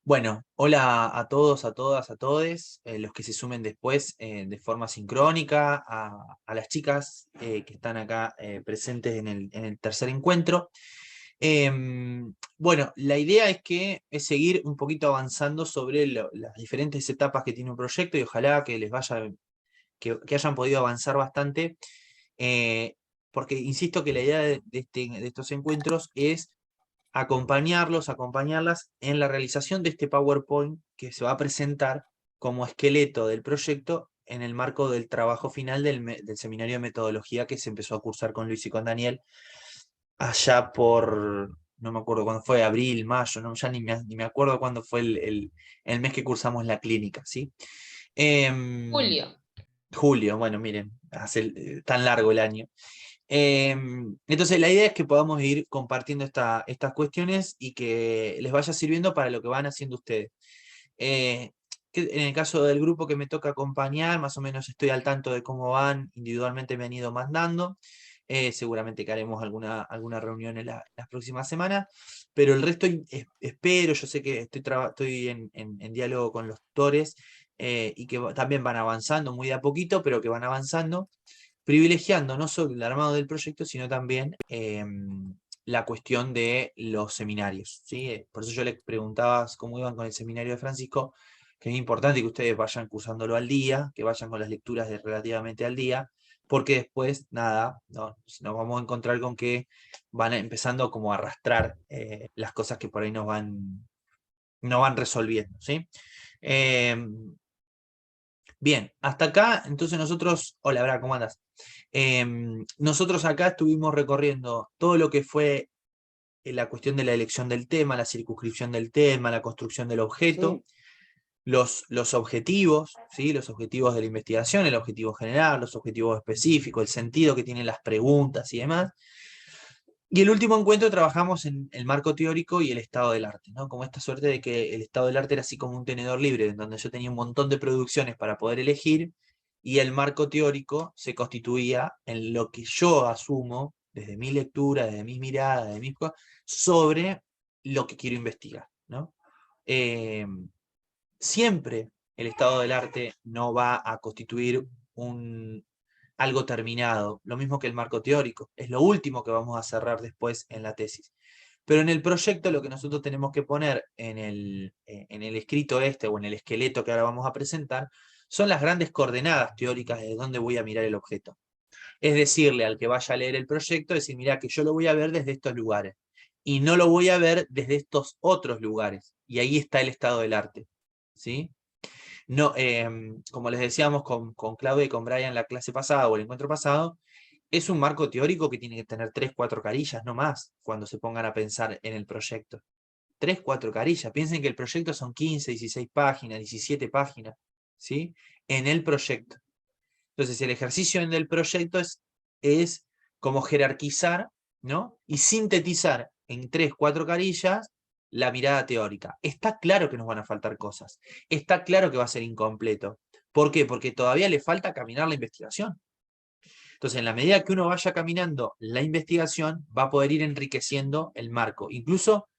Bueno, hola a todos, a todas, a todes, los que se sumen después de forma sincrónica, a las chicas que están acá presentes en el tercer encuentro. Bueno, la idea es seguir un poquito avanzando sobre las diferentes etapas que tiene un proyecto y ojalá que les vaya, que hayan podido avanzar bastante, porque insisto que la idea de estos encuentros es acompañarlas en la realización de este PowerPoint que se va a presentar como esqueleto del proyecto en el marco del trabajo final del seminario de metodología que se empezó a cursar con Luis y con Daniel allá por, no me acuerdo cuándo fue, abril, mayo, no, ya ni me acuerdo cuándo fue el mes que cursamos la clínica, ¿sí? Julio. Julio, bueno, miren, hace tan largo el año. Entonces la idea es que podamos ir compartiendo estas cuestiones y que les vaya sirviendo para lo que van haciendo ustedes. En el caso del grupo que me toca acompañar, más o menos estoy al tanto de cómo van, individualmente me han ido mandando. Seguramente que haremos alguna reunión en las próximas semanas, pero el resto espero, yo sé que estoy en diálogo con los tutores y que también van avanzando muy de a poquito, pero que van avanzando, privilegiando no solo el armado del proyecto, sino también la cuestión de los seminarios, ¿sí? Por eso yo les preguntaba cómo iban con el seminario de Francisco, que es importante que ustedes vayan cursándolo al día, que vayan con las lecturas relativamente al día, porque después, nada, nos vamos a encontrar con que van empezando como a arrastrar las cosas que por ahí no van resolviendo, ¿sí? Bien, hasta acá, entonces nosotros, hola, Bra, ¿cómo andas? Nosotros acá estuvimos recorriendo todo lo que fue la cuestión de la elección del tema, la circunscripción del tema, la construcción del objeto, Sí. los objetivos, ¿sí? Los objetivos de la investigación, el objetivo general, los objetivos específicos, el sentido que tienen las preguntas y demás. Y el último encuentro trabajamos en el marco teórico y el estado del arte, ¿no? Como esta suerte de que el estado del arte era así como un tenedor libre, en donde yo tenía un montón de producciones para poder elegir, y el marco teórico se constituía en lo que yo asumo, desde mi lectura, desde mis miradas, desde mis cosas, sobre lo que quiero investigar, ¿no? Siempre el estado del arte no va a constituir algo terminado, lo mismo que el marco teórico, es lo último que vamos a cerrar después en la tesis. Pero en el proyecto lo que nosotros tenemos que poner en el escrito o en el esqueleto que ahora vamos a presentar son las grandes coordenadas teóricas de dónde voy a mirar el objeto. Es decirle al que vaya a leer el proyecto, decir, mira, que yo lo voy a ver desde estos lugares y no lo voy a ver desde estos otros lugares. Y ahí está el estado del arte, ¿sí? No, como les decíamos con Claudia y con Brian la clase pasada o el encuentro pasado, es un marco teórico que tiene que tener 3, 4 carillas, no más, cuando se pongan a pensar en el proyecto. 3, 4 carillas. Piensen que el proyecto son 15, 16 páginas, 17 páginas, ¿sí? En el proyecto. Entonces, el ejercicio en el proyecto es como jerarquizar, ¿no? Y sintetizar en 3, 4 carillas la mirada teórica. Está claro que nos van a faltar cosas. Está claro que va a ser incompleto. ¿Por qué? Porque todavía le falta caminar la investigación. Entonces, en la medida que uno vaya caminando la investigación, va a poder ir enriqueciendo el marco. Incluso,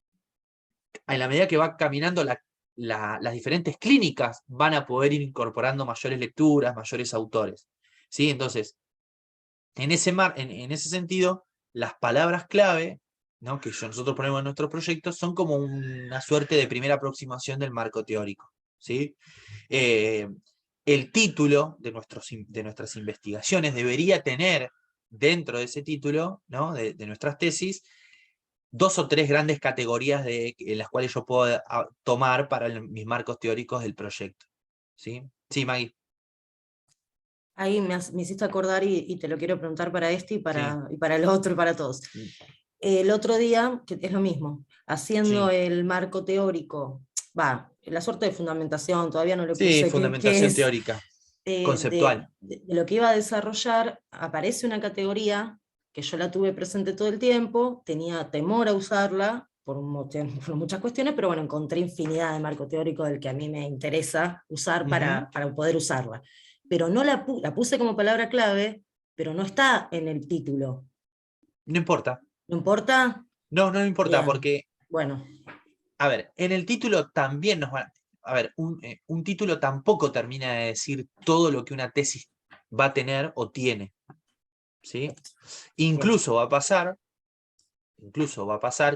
en la medida que va caminando las diferentes clínicas, van a poder ir incorporando mayores lecturas, mayores autores. ¿Sí? Entonces, en ese sentido, las palabras clave, ¿no?, que nosotros ponemos en nuestros proyectos son como una suerte de primera aproximación del marco teórico, ¿sí? El título de nuestras investigaciones debería tener dentro de ese título, ¿no?, de nuestras tesis, 2 o 3 grandes categorías en las cuales yo puedo tomar para mis marcos teóricos del proyecto. ¿Sí? Sí, Maggie. Ahí me hiciste acordar y te lo quiero preguntar para este y Sí. para el otro y para todos. El otro día, que es lo mismo, haciendo Sí. el marco teórico, la suerte de fundamentación, todavía no le Sí, puse qué fundamentación es, teórica, de conceptual. lo que iba a desarrollar, aparece una categoría que yo la tuve presente todo el tiempo, tenía temor a usarla por muchas cuestiones, pero bueno, encontré infinidad de marco teórico del que a mí me interesa usar para poder usarla. Pero no la puse como palabra clave, pero no está en el título. No importa. ¿No importa? No importa, Bien. porque Bueno, A ver, en el título también nos va... A ver, un título tampoco termina de decir todo lo que una tesis va a tener o tiene, ¿sí? Incluso va a pasar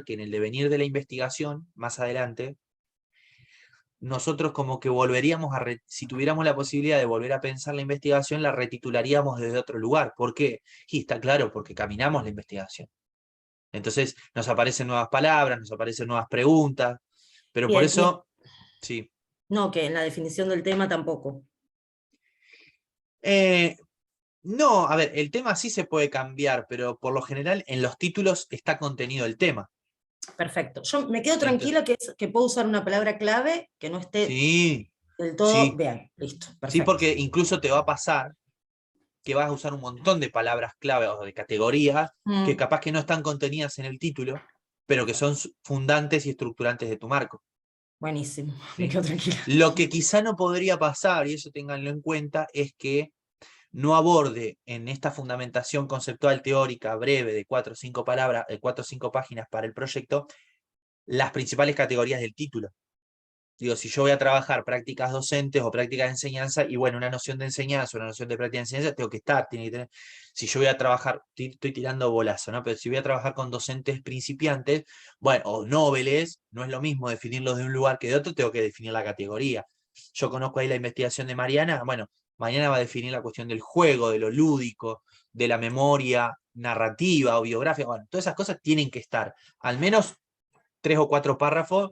que en el devenir de la investigación, más adelante, nosotros como que volveríamos si tuviéramos la posibilidad de volver a pensar la investigación, la retitularíamos desde otro lugar. ¿Por qué? Y está claro, porque caminamos la investigación. Entonces nos aparecen nuevas palabras, nos aparecen nuevas preguntas, pero por bien, eso, sí. no, que en la definición del tema tampoco. Eh, no, a ver, el tema sí se puede cambiar, pero por lo general en los títulos está contenido el tema. Perfecto. Yo me quedo Entonces, tranquila que puedo usar una palabra clave que no esté sí, del todo. sí, Bien, listo, sí, perfecto. porque incluso te va a pasar que vas a usar un montón de palabras clave o de categorías que Mm, capaz que no están contenidas en el título, pero que son fundantes y estructurantes de tu marco. buenísimo, me ¿Sí? quedo tranquila. Lo que quizá no podría pasar, y eso ténganlo en cuenta, es que no aborde en esta fundamentación conceptual teórica breve de 4 o 5 palabras, de 4 o 5 páginas para el proyecto, las principales categorías del título. Digo, si yo voy a trabajar prácticas docentes o prácticas de enseñanza, y bueno, una noción de enseñanza, una noción de práctica de enseñanza, tengo que estar, tiene que tener. Si yo voy a trabajar, estoy tirando bolazo, ¿no? Pero si voy a trabajar con docentes principiantes, bueno, o nobles, no es lo mismo definirlos de un lugar que de otro, tengo que definir la categoría. Yo conozco ahí la investigación de Mariana, bueno, mañana va a definir la cuestión del juego, de lo lúdico, de la memoria narrativa o biográfica, bueno, todas esas cosas tienen que estar, al menos 3 o 4 párrafos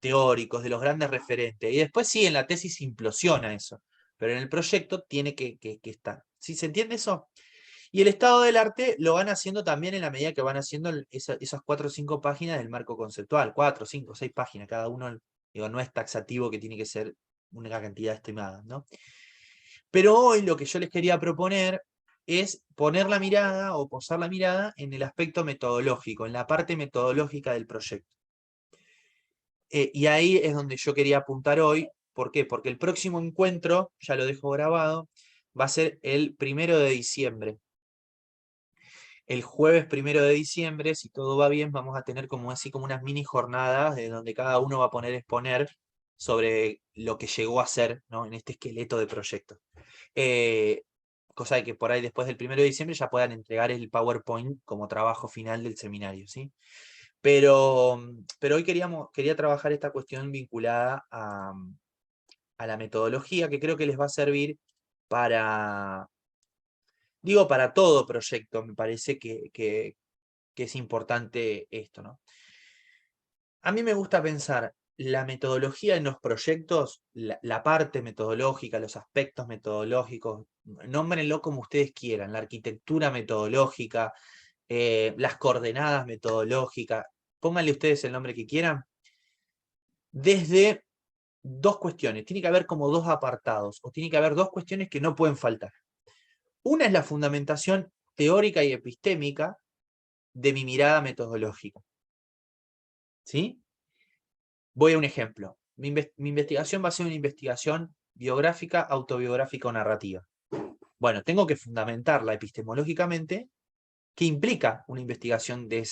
teóricos, de los grandes referentes. Y después sí, en la tesis implosiona eso, pero en el proyecto tiene que estar. ¿Sí se entiende eso? Y el estado del arte lo van haciendo también en la medida que van haciendo esas 4 o 5 páginas del marco conceptual, 4, 5, 6 páginas, cada uno, digo, no es taxativo que tiene que ser una cantidad estimada, ¿no? Pero hoy lo que yo les quería proponer es poner la mirada o posar la mirada en el aspecto metodológico, en la parte metodológica del proyecto. Y ahí es donde yo quería apuntar hoy. ¿Por qué? Porque el próximo encuentro, ya lo dejo grabado, va a ser el 1 de diciembre. El jueves 1 de diciembre, si todo va bien, vamos a tener como así como unas mini jornadas de donde cada uno va a poner exponer sobre lo que llegó a ser, ¿no? En este esqueleto de proyecto. Cosa de que por ahí después del 1 de diciembre ya puedan entregar el PowerPoint como trabajo final del seminario, ¿sí? Pero hoy quería trabajar esta cuestión vinculada a la metodología, que creo que les va a servir para, digo, para todo proyecto. Me parece que es importante esto, ¿no? A mí me gusta pensar la metodología en los proyectos, la parte metodológica, los aspectos metodológicos, nómbrenlo como ustedes quieran, la arquitectura metodológica, las coordenadas metodológicas, pónganle ustedes el nombre que quieran, desde dos cuestiones. Tiene que haber como dos apartados, o tiene que haber dos cuestiones que no pueden faltar. Una es la fundamentación teórica y epistémica de mi mirada metodológica. ¿Sí? Voy a un ejemplo. Mi investigación va a ser una investigación biográfica, autobiográfica o narrativa. Bueno, tengo que fundamentarla epistemológicamente, que implica una investigación de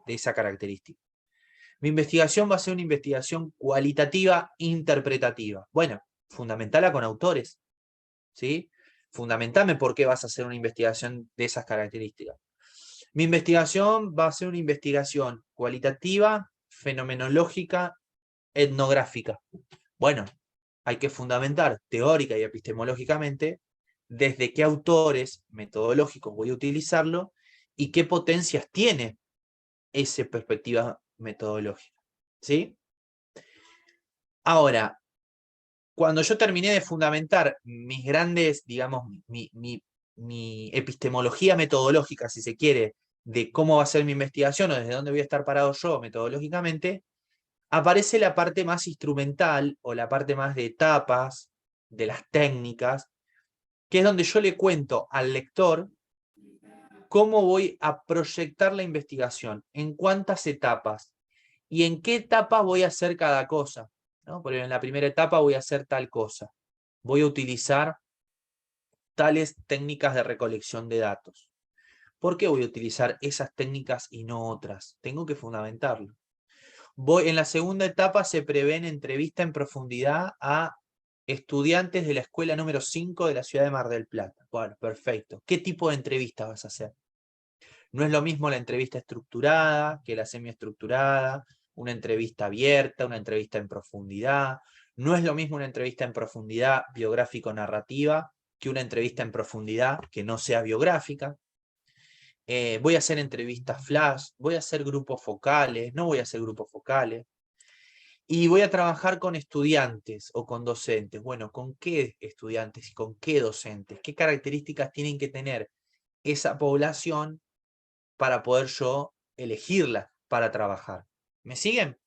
esa característica. Mi investigación va a ser una investigación cualitativa interpretativa. Bueno, fundamentala con autores, ¿sí? Fundamentame por qué vas a hacer una investigación de esas características. Mi investigación va a ser una investigación cualitativa, fenomenológica, etnográfica. Bueno, hay que fundamentar teórica y epistemológicamente desde qué autores metodológicos voy a utilizarlo y qué potencias tiene esa perspectiva metodológica. ¿Sí? Ahora, cuando yo terminé de fundamentar mis grandes, digamos, mi epistemología metodológica, si se quiere, de cómo va a ser mi investigación o desde dónde voy a estar parado yo metodológicamente, aparece la parte más instrumental o la parte más de etapas, de las técnicas, que es donde yo le cuento al lector cómo voy a proyectar la investigación, en cuántas etapas y en qué etapa voy a hacer cada cosa, ¿no? Porque en la primera etapa voy a hacer tal cosa, voy a utilizar tales técnicas de recolección de datos. ¿Por qué voy a utilizar esas técnicas y no otras? Tengo que fundamentarlo. En la segunda etapa se prevén entrevista en profundidad a estudiantes de la escuela número 5 de la ciudad de Mar del Plata. Bueno, perfecto. ¿Qué tipo de entrevista vas a hacer? No es lo mismo la entrevista estructurada que la semiestructurada, una entrevista abierta, una entrevista en profundidad. No es lo mismo una entrevista en profundidad biográfico-narrativa que una entrevista en profundidad que no sea biográfica. Voy a hacer entrevistas flash, voy a hacer grupos focales, no voy a hacer grupos focales. Y voy a trabajar con estudiantes o con docentes. Bueno, ¿con qué estudiantes y con qué docentes? ¿Qué características tienen que tener esa población para poder yo elegirla para trabajar? ¿Me siguen?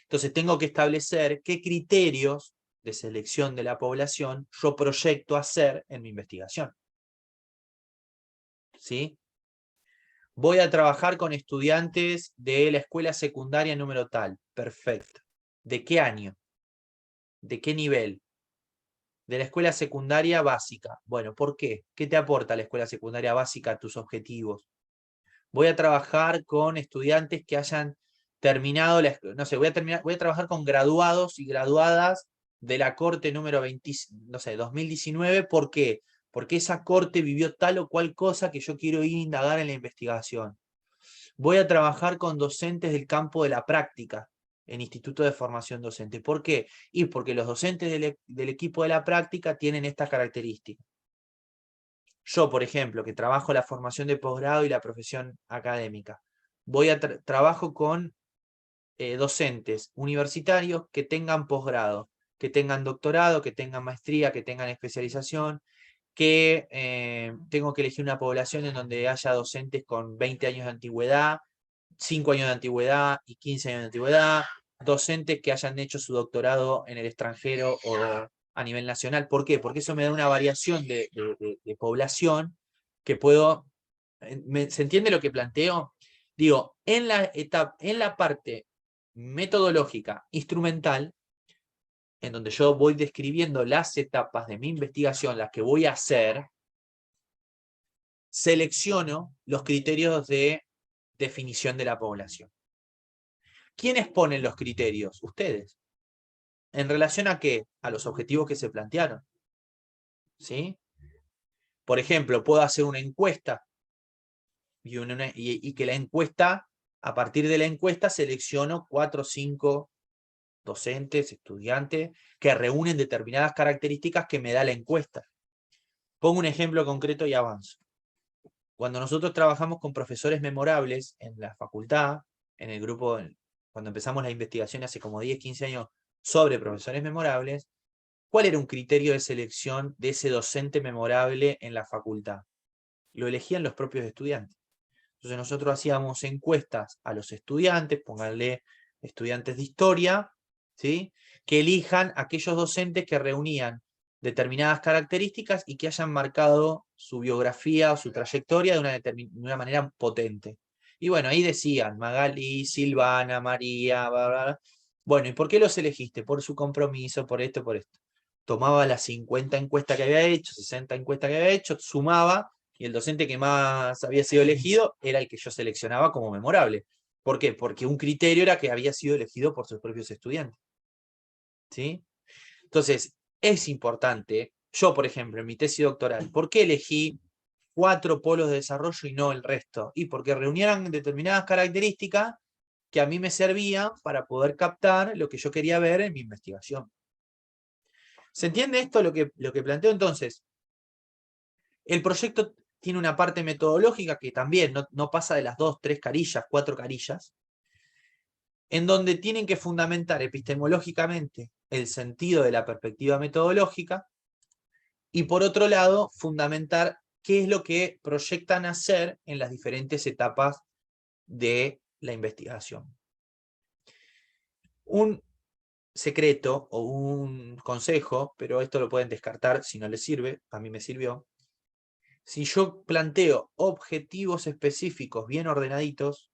Entonces tengo que establecer qué criterios de selección de la población yo proyecto hacer en mi investigación. ¿Sí? Voy a trabajar con estudiantes de la escuela secundaria número tal. Perfecto. ¿De qué año? ¿De qué nivel? De la escuela secundaria básica. Bueno, ¿por qué? ¿Qué te aporta la escuela secundaria básica a tus objetivos? Voy a trabajar con estudiantes que hayan terminado, no sé, voy a trabajar con graduados y graduadas de la corte número 20, no sé, 2019. ¿Por qué? Porque esa corte vivió tal o cual cosa que yo quiero ir a indagar en la investigación. Voy a trabajar con docentes del campo de la práctica en Instituto de Formación Docente. ¿Por qué? Y porque los docentes del equipo de la práctica tienen estas características. Yo, por ejemplo, que trabajo la formación de posgrado y la profesión académica, trabajo con docentes universitarios que tengan posgrado, que tengan doctorado, que tengan maestría, que tengan especialización, que tengo que elegir una población en donde haya docentes con 20 años de antigüedad, 5 años de antigüedad y 15 años de antigüedad, docentes que hayan hecho su doctorado en el extranjero o a nivel nacional. ¿Por qué? Porque eso me da una variación de población que puedo... ¿Se entiende lo que planteo? Digo, en la parte metodológica, instrumental, en donde yo voy describiendo las etapas de mi investigación, las que voy a hacer, selecciono los criterios de definición de la población. ¿Quiénes ponen los criterios? Ustedes. ¿En relación a qué? A los objetivos que se plantearon. ¿Sí? Por ejemplo, puedo hacer una encuesta y que la encuesta, a partir de la encuesta, selecciono 4 o 5 docentes, estudiantes, que reúnen determinadas características que me da la encuesta. Pongo un ejemplo concreto y avanzo. Cuando nosotros trabajamos con profesores memorables en la facultad, en el grupo, cuando empezamos la investigación hace como 10, 15 años sobre profesores memorables, ¿cuál era un criterio de selección de ese docente memorable en la facultad? Lo elegían los propios estudiantes. Entonces nosotros hacíamos encuestas a los estudiantes, pónganle estudiantes de historia, ¿sí? Que elijan aquellos docentes que reunían determinadas características y que hayan marcado su biografía o su trayectoria de una manera potente. Y bueno, ahí decían Magali, Silvana, María, bla, bla, bla. Bueno, ¿y por qué los elegiste? Por su compromiso, por esto, por esto. Tomaba las 50 encuestas que había hecho, 60 encuestas que había hecho, sumaba, y el docente que más había sido elegido era el que yo seleccionaba como memorable. ¿Por qué? Porque un criterio era que había sido elegido por sus propios estudiantes. ¿Sí? Entonces, es importante, yo por ejemplo, en mi tesis doctoral, ¿por qué elegí 4 polos de desarrollo y no el resto? Y porque reunieran determinadas características que a mí me servían para poder captar lo que yo quería ver en mi investigación. ¿Se entiende esto lo que planteo entonces? El proyecto tiene una parte metodológica que también no pasa de las 2, 3 carillas, 4 carillas, en donde tienen que fundamentar epistemológicamente el sentido de la perspectiva metodológica y por otro lado fundamentar qué es lo que proyectan hacer en las diferentes etapas de la investigación. Un secreto o un consejo, pero esto lo pueden descartar si no les sirve, a mí me sirvió. Si yo planteo objetivos específicos bien ordenaditos,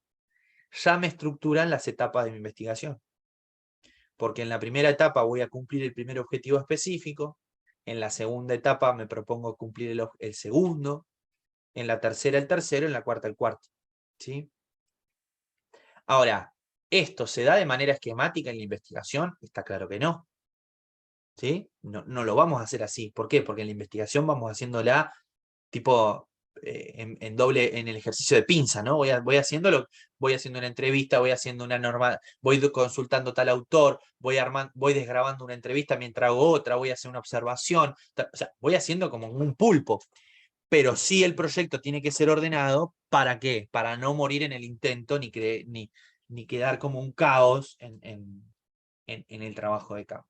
ya me estructuran las etapas de mi investigación. Porque en la primera etapa voy a cumplir el primer objetivo específico, en la segunda etapa me propongo cumplir el segundo, en la tercera el tercero, en la cuarta el cuarto. ¿Sí? Ahora, ¿Esto se da de manera esquemática en la investigación? Está claro que no. ¿Sí? No, no lo vamos a hacer así. ¿Por qué? Porque en la investigación vamos haciéndola tipo en doble, en el ejercicio de pinza, ¿no? Voy haciendo una entrevista, voy haciendo una normal, voy consultando tal autor, voy desgrabando una entrevista mientras hago otra, voy a hacer una observación, o sea, voy haciendo como un pulpo. Pero sí el proyecto tiene que ser ordenado, ¿para qué? Para no morir en el intento, ni quedar como un caos en el trabajo de campo.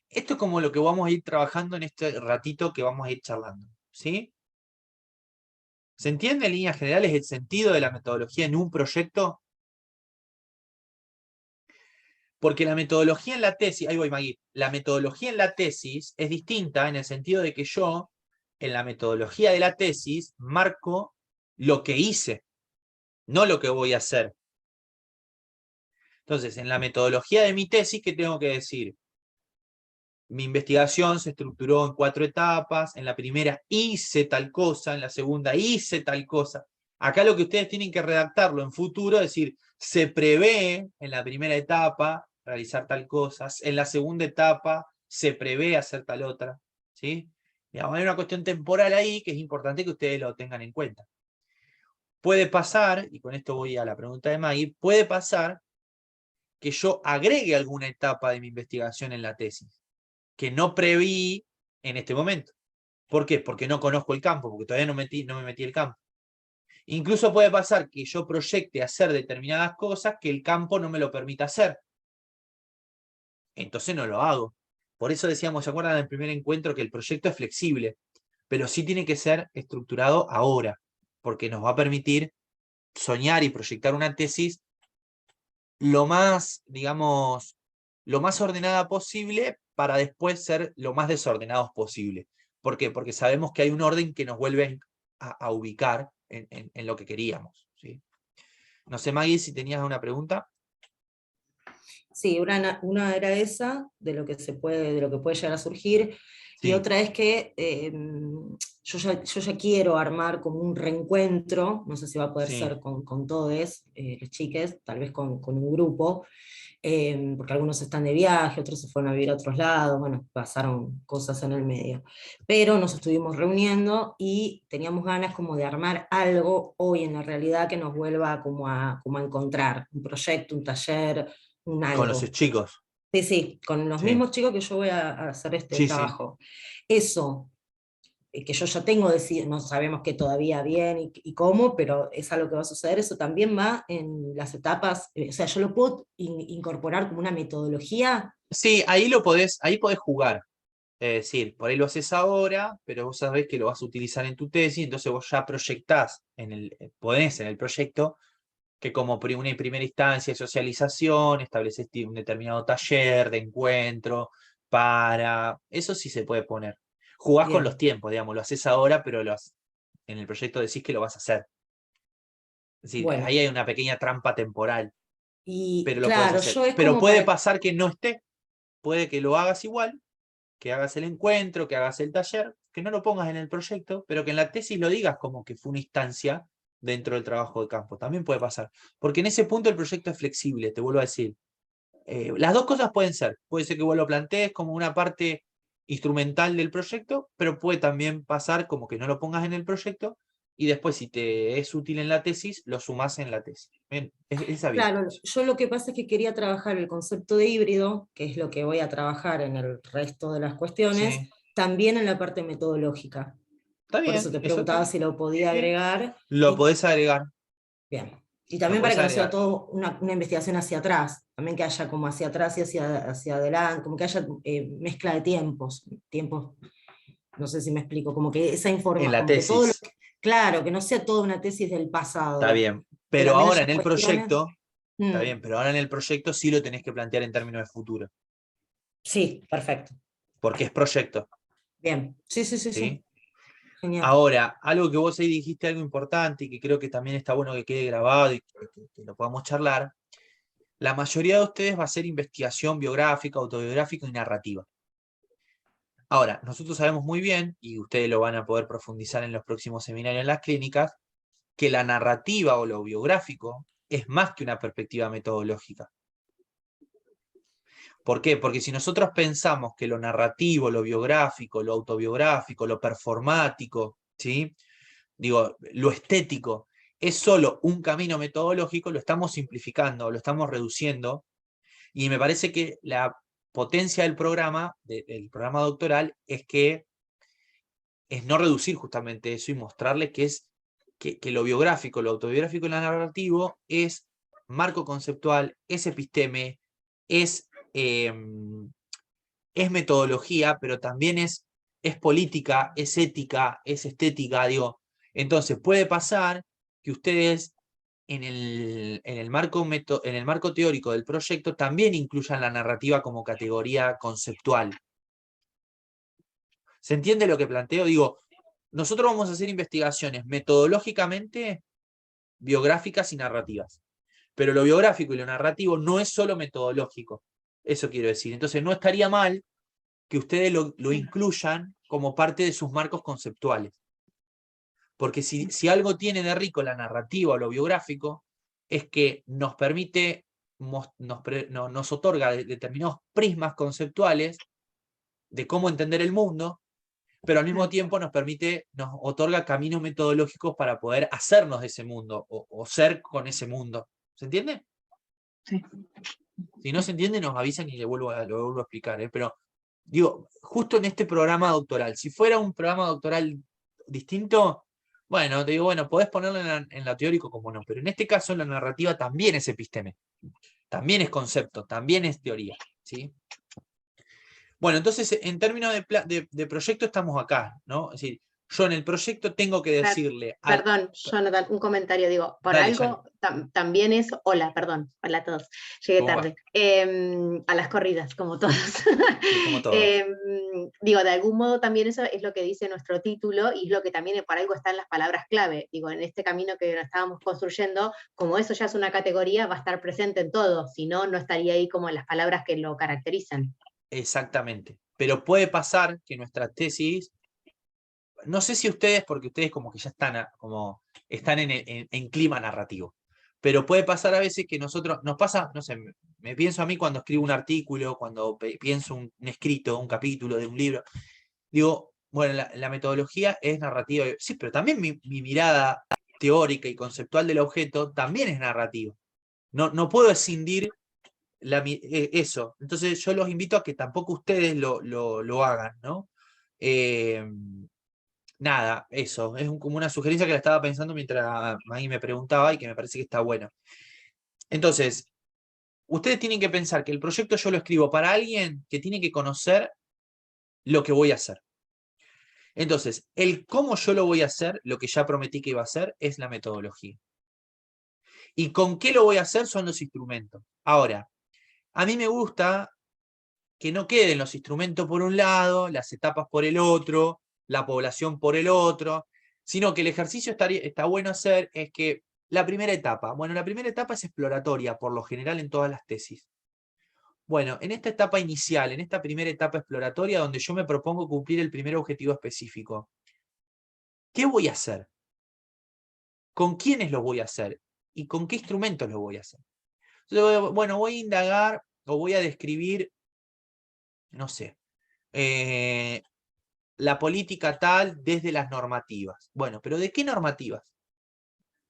Esto es como lo que vamos a ir trabajando en este ratito que vamos a ir charlando, ¿sí? ¿Se entiende en líneas generales el sentido de la metodología en un proyecto? Porque la metodología en la tesis, ahí voy, Magui, la metodología en la tesis es distinta en el sentido de que yo, en la metodología de la tesis, marco lo que hice, no lo que voy a hacer. Entonces, en la metodología de mi tesis, ¿qué tengo que decir? Mi investigación se estructuró en 4 etapas. En la primera hice tal cosa, en la segunda hice tal cosa. Acá lo que ustedes tienen que redactarlo en futuro, es decir, se prevé en la primera etapa realizar tal cosa, en la segunda etapa se prevé hacer tal otra. ¿Sí? Digamos, hay una cuestión temporal ahí que es importante que ustedes lo tengan en cuenta. Puede pasar, y con esto voy a la pregunta de Maggie, puede pasar que yo agregue alguna etapa de mi investigación en la tesis que no preví en este momento. ¿Por qué? Porque no conozco el campo, porque todavía no me metí el campo. Incluso puede pasar que yo proyecte hacer determinadas cosas que el campo no me lo permita hacer. Entonces no lo hago. Por eso decíamos, ¿se acuerdan del primer encuentro? Que el proyecto es flexible, pero sí tiene que ser estructurado ahora, porque nos va a permitir soñar y proyectar una tesis lo más, digamos, lo más ordenada posible para después ser lo más desordenados posible. ¿Por qué? Porque sabemos que hay un orden que nos vuelve a ubicar en lo que queríamos. ¿Sí? No sé, Maggie, si tenías una pregunta. Sí, una era esa, de lo que de lo que puede llegar a surgir, y Sí, otra es que yo ya quiero armar como un reencuentro, no sé si va a poder sí, ser con todos los chiques, tal vez con un grupo, porque algunos están de viaje, otros se fueron a vivir a otros lados, bueno, pasaron cosas en el medio. Pero nos estuvimos reuniendo y teníamos ganas como de armar algo hoy en la realidad que nos vuelva como a encontrar, un proyecto, un taller, un con los algo. chicos. Sí, sí, con los Sí, mismos chicos que yo voy a hacer este sí, sí. trabajo. Eso, que yo ya tengo decidido, no sabemos qué todavía bien y cómo, pero es algo que va a suceder, eso también va en las etapas, o sea, yo lo puedo incorporar como una metodología. Sí, ahí podés jugar. Es decir, por ahí lo haces ahora, pero vos sabés que lo vas a utilizar en tu tesis, entonces vos ya proyectás, ponés en el proyecto que como una primera instancia de socialización, estableces un determinado taller de encuentro para... Eso sí se puede poner. Jugás con los Bien, tiempos, digamos, lo haces ahora, pero en el proyecto decís que lo vas a hacer. Es decir, bueno, ahí hay una pequeña trampa temporal, y pero lo podés claro, hacer. yo es Pero como puede para, pasar que no esté, puede que lo hagas igual, que hagas el encuentro, que hagas el taller, que no lo pongas en el proyecto, pero que en la tesis lo digas como que fue una instancia dentro del trabajo de campo. También puede pasar. Porque en ese punto el proyecto es flexible, te vuelvo a decir. Las dos cosas pueden ser. Puede ser que vos lo plantees como una parte instrumental del proyecto, pero puede también pasar como que no lo pongas en el proyecto y después si te es útil en la tesis, lo sumás en la tesis. Bien, es abierto claro, eso. yo lo que pasa es que quería trabajar el concepto de híbrido, que es lo que voy a trabajar en el resto de las cuestiones, Sí, también en la parte metodológica. está Por eso bien, te eso está preguntaba bien. si lo podía Sí, agregar. lo Y podés agregar, bien. Y lo también para podés que no sea agregar. todo una investigación hacia atrás, también que haya como hacia atrás y hacia adelante, como que haya mezcla de tiempos, tiempos, no sé si me explico, como que esa En informa, la como que todo tesis, claro, que no sea toda una tesis del está pasado, bien. que Pero también ahora haya en el cuestiones. proyecto, está Mm, bien, pero ahora en el proyecto sí lo tenés que plantear en términos de futuro, sí, perfecto. porque es proyecto, Bien, sí, sí, sí, sí, ¿sí? genial. Ahora, algo que vos ahí dijiste, algo importante y que creo que también está bueno que quede grabado y que lo podamos charlar, la mayoría de ustedes va a ser investigación biográfica, autobiográfica y narrativa. Ahora, nosotros sabemos muy bien, y ustedes lo van a poder profundizar en los próximos seminarios en las clínicas, que la narrativa o lo biográfico es más que una perspectiva metodológica. ¿Por qué? Porque si nosotros pensamos que lo narrativo, lo biográfico, lo autobiográfico, lo performático, ¿sí? Digo, lo estético, es solo un camino metodológico, lo estamos simplificando, lo estamos reduciendo, y me parece que la potencia del programa doctoral, es no reducir justamente eso y mostrarle que lo biográfico, lo autobiográfico y lo narrativo es marco conceptual, es episteme, es metodología, pero también es política, es ética, es estética, digo. Entonces puede pasar que ustedes en el marco teórico del proyecto también incluyan la narrativa como categoría conceptual. ¿Se entiende lo que planteo? Digo, nosotros vamos a hacer investigaciones metodológicamente biográficas y narrativas. Pero lo biográfico y lo narrativo no es solo metodológico. Eso quiero decir. Entonces no estaría mal que ustedes lo incluyan como parte de sus marcos conceptuales. Porque si algo tiene de rico la narrativa o lo biográfico, es que nos permite, nos otorga determinados prismas conceptuales de cómo entender el mundo, pero al mismo tiempo nos otorga caminos metodológicos para poder hacernos de ese mundo, o ser con ese mundo. ¿Se entiende? Sí. Si no se entiende, nos avisan y lo vuelvo a explicar, ¿eh? Pero digo, justo en este programa doctoral, si fuera un programa doctoral distinto, bueno, te digo, bueno, podés ponerlo en la teórico como no, pero en este caso la narrativa también es episteme, también es concepto, también es teoría, ¿sí? Bueno, entonces en términos de proyecto estamos acá, ¿no? Es decir, yo en el proyecto tengo que decirle... Perdón, Jonathan, un comentario, digo, por Dale, algo también es, hola a todos, llegué ¿Cómo tarde, a las corridas, como todos. Como todo. Digo, de algún modo también eso es lo que dice nuestro título, y es lo que también por algo están las palabras clave. Digo, en este camino que estábamos construyendo, como eso ya es una categoría, va a estar presente en todo, si no, no estaría ahí como las palabras que lo caracterizan. Exactamente. Pero puede pasar que nuestra tesis, no sé si ustedes, porque ustedes como que ya están en clima narrativo, pero puede pasar a veces que nos pasa, no sé, me pienso a mí cuando escribo un artículo, cuando pienso un escrito, un capítulo de un libro, digo, bueno, la metodología es narrativa, sí, pero también mi mirada teórica y conceptual del objeto también es narrativa. No puedo escindir eso. Entonces yo los invito a que tampoco ustedes lo hagan, ¿no? Nada, eso. Es como una sugerencia que la estaba pensando mientras Maggie me preguntaba y que me parece que está bueno. Entonces, ustedes tienen que pensar que el proyecto yo lo escribo para alguien que tiene que conocer lo que voy a hacer. Entonces, el cómo yo lo voy a hacer, lo que ya prometí que iba a hacer, es la metodología. ¿Y con qué lo voy a hacer? Son los instrumentos. Ahora, a mí me gusta que no queden los instrumentos por un lado, las etapas por el otro, la población por el otro, sino que el ejercicio está bueno hacer es que la primera etapa es exploratoria, por lo general en todas las tesis. Bueno, en esta etapa inicial, en esta primera etapa exploratoria, donde yo me propongo cumplir el primer objetivo específico, ¿qué voy a hacer? ¿Con quiénes lo voy a hacer? ¿Y con qué instrumentos lo voy a hacer? Entonces, bueno, voy a indagar o voy a describir, no sé, la política tal desde las normativas. Bueno, pero ¿de qué normativas?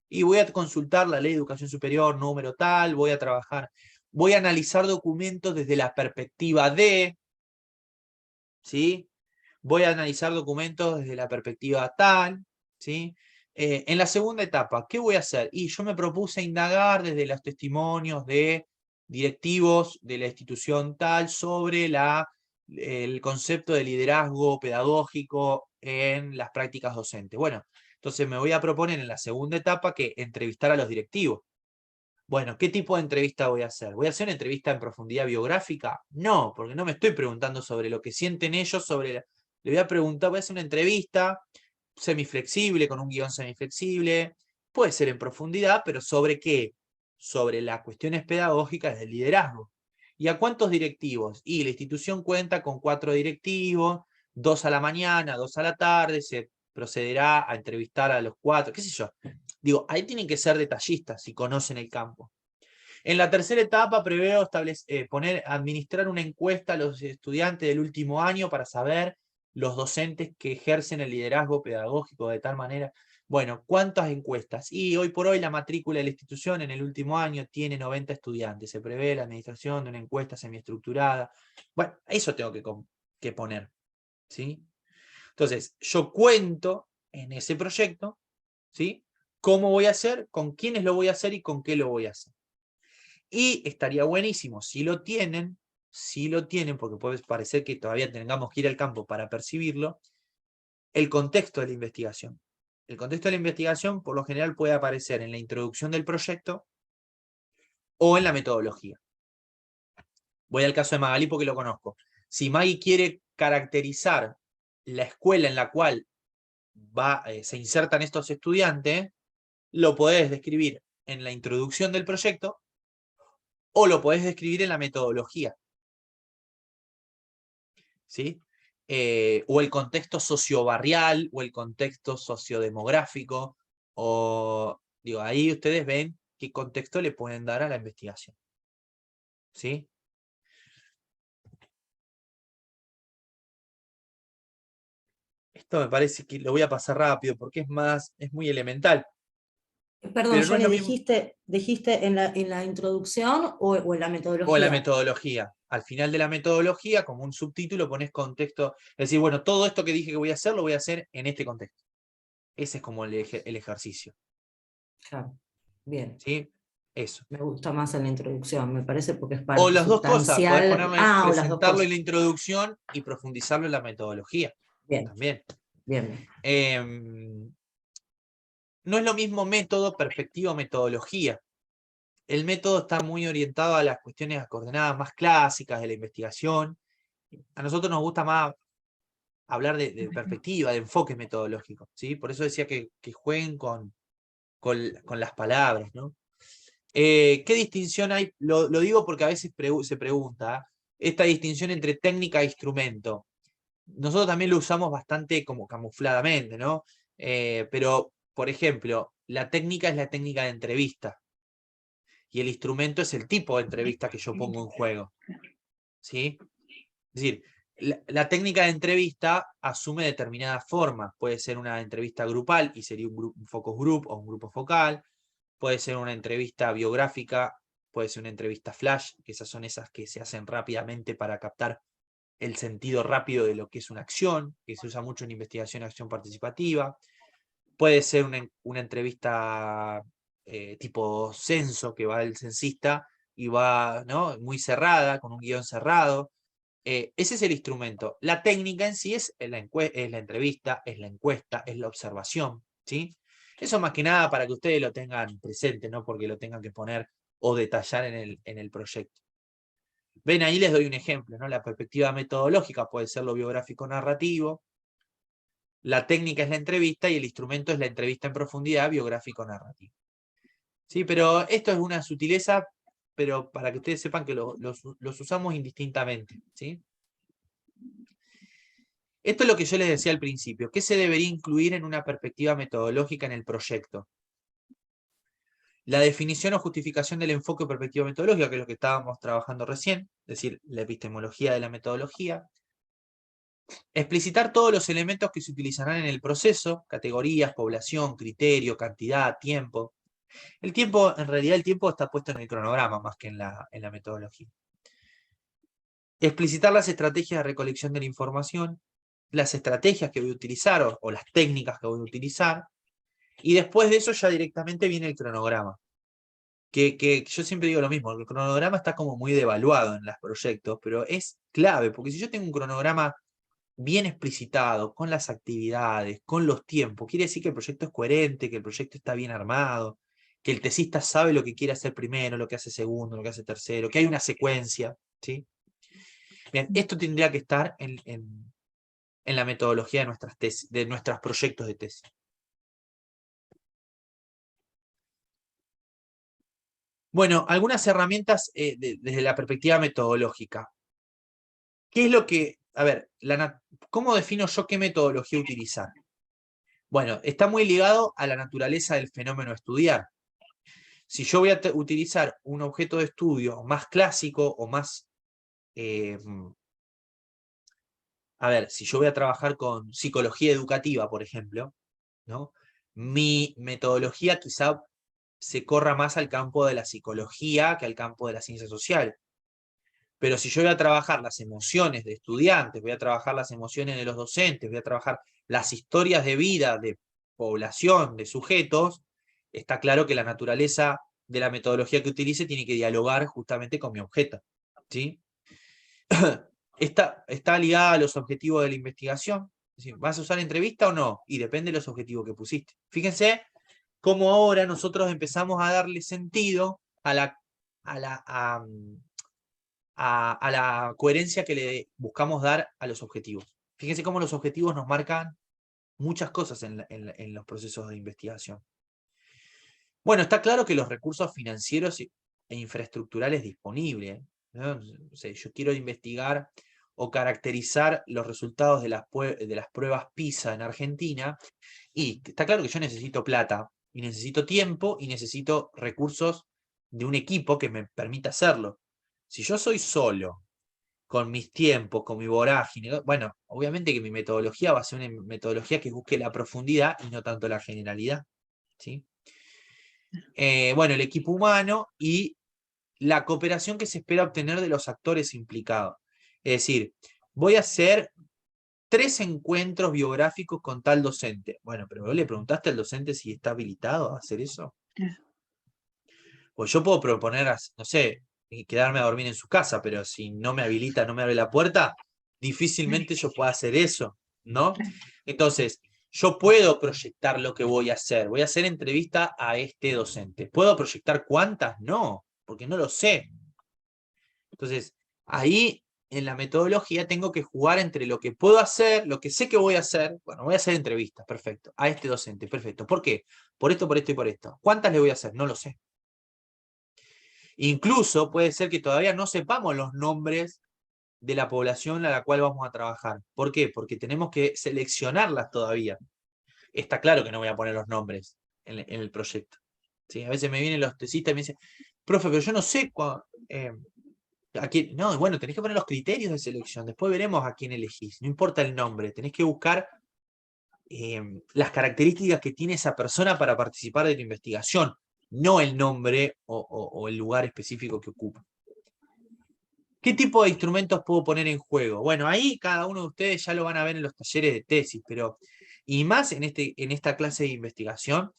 Y voy a consultar la ley de educación superior, número tal, voy a analizar documentos desde la perspectiva de, ¿sí? Voy a analizar documentos desde la perspectiva tal, ¿sí? En la segunda etapa, ¿qué voy a hacer? Y yo me propuse indagar desde los testimonios de directivos de la institución tal sobre el concepto de liderazgo pedagógico en las prácticas docentes. Bueno, entonces me voy a proponer en la segunda etapa que entrevistar a los directivos. Bueno, ¿qué tipo de entrevista voy a hacer? ¿Voy a hacer una entrevista en profundidad biográfica? No, porque no me estoy preguntando sobre lo que sienten ellos, le voy a preguntar, voy a hacer una entrevista semiflexible, con un guión semiflexible, puede ser en profundidad, pero ¿sobre qué? Sobre las cuestiones pedagógicas del liderazgo. ¿Y a cuántos directivos? Y la institución cuenta con 4 directivos, 2 a la mañana, 2 a la tarde, se procederá a entrevistar a los 4, qué sé yo. Digo, ahí tienen que ser detallistas si conocen el campo. En la tercera etapa preveo administrar una encuesta a los estudiantes del último año para saber los docentes que ejercen el liderazgo pedagógico de tal manera. Bueno, ¿cuántas encuestas? Y hoy por hoy la matrícula de la institución en el último año tiene 90 estudiantes. Se prevé la administración de una encuesta semiestructurada. Bueno, eso tengo que poner, ¿sí? Entonces, yo cuento en ese proyecto, ¿sí? ¿Cómo voy a hacer? ¿Con quiénes lo voy a hacer? ¿Y con qué lo voy a hacer? Y estaría buenísimo, si lo tienen, porque puede parecer que todavía tengamos que ir al campo para percibirlo, el contexto de la investigación. El contexto de la investigación, por lo general, puede aparecer en la introducción del proyecto o en la metodología. Voy al caso de Magalí porque lo conozco. Si Maggie quiere caracterizar la escuela en la cual se insertan estos estudiantes, lo podés describir en la introducción del proyecto o lo podés describir en la metodología. ¿Sí? O el contexto sociobarrial, o el contexto sociodemográfico, o digo, ahí ustedes ven qué contexto le pueden dar a la investigación. ¿Sí? Esto me parece que lo voy a pasar rápido porque es muy elemental. Perdón, Pero no es Johnny, lo mismo. ¿dijiste en la introducción o en la metodología? O en la metodología. Al final de la metodología, como un subtítulo, pones contexto. Es decir, bueno, todo esto que dije que voy a hacer, lo voy a hacer en este contexto. Ese es como el ejercicio. Claro, bien. ¿Sí? Eso. Me gusta más en la introducción, me parece, porque es O parte las dos cosas, podés sustancial. ponerme, O las dos presentarlo en cosas. la introducción y profundizarlo en la metodología. Bien, También. bien. No es lo mismo método, perspectiva o metodología. El método está muy orientado a las cuestiones coordenadas más clásicas de la investigación. A nosotros nos gusta más hablar de perspectiva, de enfoque metodológico, ¿sí? Por eso decía que jueguen con las palabras, ¿no? ¿Qué distinción hay? Lo digo porque a veces se pregunta esta distinción entre técnica e instrumento. Nosotros también lo usamos bastante como camufladamente, ¿no? Pero, por ejemplo, la técnica es la técnica de entrevista y el instrumento es el tipo de entrevista que yo pongo en juego, ¿sí? Es decir, la técnica de entrevista asume determinadas formas. Puede ser una entrevista grupal y sería un focus group o un grupo focal. Puede ser una entrevista biográfica, puede ser una entrevista flash, que esas que se hacen rápidamente para captar el sentido rápido de lo que es una acción, que se usa mucho en investigación y acción participativa. Puede ser una entrevista tipo censo, que va el censista y va, ¿no?, muy cerrada, con un guión cerrado. Ese es el instrumento. La técnica en sí es la entrevista, es la encuesta, es la observación, ¿sí? Eso más que nada para que ustedes lo tengan presente, no porque lo tengan que poner o detallar en el proyecto. Ven, ahí les doy un ejemplo, ¿no? La perspectiva metodológica puede ser lo biográfico narrativo, la técnica es la entrevista y el instrumento es la entrevista en profundidad biográfico narrativo. ¿Sí? Pero esto es una sutileza, pero para que ustedes sepan que los usamos indistintamente, ¿sí? Esto es lo que yo les decía al principio. ¿Qué se debería incluir en una perspectiva metodológica en el proyecto? La definición o justificación del enfoque o perspectiva metodológica, que es lo que estábamos trabajando recién, es decir, la epistemología de la metodología. Explicitar todos los elementos que se utilizarán en el proceso, categorías, población, criterio, cantidad, tiempo. El tiempo, en realidad el tiempo está puesto en el cronograma más que en la metodología. Explicitar las estrategias de recolección de la información, las estrategias que voy a utilizar o las técnicas que voy a utilizar, y después de eso ya directamente viene el cronograma. Que yo siempre digo lo mismo, el cronograma está como muy devaluado en los proyectos, pero es clave, porque si yo tengo un cronograma bien explicitado, con las actividades, con los tiempos, quiere decir que el proyecto es coherente, que el proyecto está bien armado, que el tesista sabe lo que quiere hacer primero, lo que hace segundo, lo que hace tercero, que hay una secuencia, ¿sí? Bien, esto tendría que estar en la metodología de nuestras tesis, de nuestros proyectos de tesis. Bueno, algunas herramientas desde la perspectiva metodológica. ¿Qué es lo que, a ver, ¿cómo defino yo qué metodología utilizar? Bueno, está muy ligado a la naturaleza del fenómeno a estudiar. Si yo voy a utilizar un objeto de estudio más clásico o más... a ver, si yo voy a trabajar con psicología educativa, por ejemplo, ¿no? Mi metodología quizá se corra más al campo de la psicología que al campo de la ciencia social. Pero si yo voy a trabajar las emociones de estudiantes, voy a trabajar las emociones de los docentes, voy a trabajar las historias de vida de población, de sujetos, está claro que la naturaleza de la metodología que utilice tiene que dialogar justamente con mi objeto, ¿sí? Está ligada a los objetivos de la investigación. Es decir, ¿vas a usar entrevista o no? Y depende de los objetivos que pusiste. Fíjense cómo ahora nosotros empezamos a darle sentido a la coherencia que le buscamos dar a los objetivos. Fíjense cómo los objetivos nos marcan muchas cosas en los procesos de investigación. Bueno, está claro que los recursos financieros e infraestructurales disponibles, ¿no? O sea, yo quiero investigar o caracterizar los resultados de las pruebas PISA en Argentina, y está claro que yo necesito plata, y necesito tiempo, y necesito recursos de un equipo que me permita hacerlo. Si yo soy solo, con mis tiempos, con mi vorágine, bueno, obviamente que mi metodología va a ser una metodología que busque la profundidad y no tanto la generalidad, ¿sí? Bueno, el equipo humano y la cooperación que se espera obtener de los actores implicados. Es decir, voy a hacer 3 encuentros biográficos con tal docente. Bueno, pero vos le preguntaste al docente si está habilitado a hacer eso. Pues yo puedo proponer, no sé, quedarme a dormir en su casa, pero si no me habilita, no me abre la puerta, difícilmente yo pueda hacer eso, ¿no? Entonces, yo puedo proyectar lo que voy a hacer. Voy a hacer entrevista a este docente. ¿Puedo proyectar cuántas? No, porque no lo sé. Entonces, ahí en la metodología tengo que jugar entre lo que puedo hacer, lo que sé que voy a hacer. Bueno, voy a hacer entrevistas, perfecto. A este docente, perfecto. ¿Por qué? Por esto, por esto y por esto. ¿Cuántas le voy a hacer? No lo sé. Incluso puede ser que todavía no sepamos los nombres de la población a la cual vamos a trabajar. ¿Por qué? Porque tenemos que seleccionarlas todavía. Está claro que no voy a poner los nombres en el proyecto. ¿Sí? A veces me vienen los tesistas y me dicen, profe, pero yo no sé a quién. No, bueno, tenés que poner los criterios de selección. Después veremos a quién elegís. No importa el nombre, tenés que buscar las características que tiene esa persona para participar de tu investigación, no el nombre o el lugar específico que ocupa. ¿Qué tipo de instrumentos puedo poner en juego? Bueno, ahí cada uno de ustedes ya lo van a ver en los talleres de tesis, pero y más en esta clase de investigación,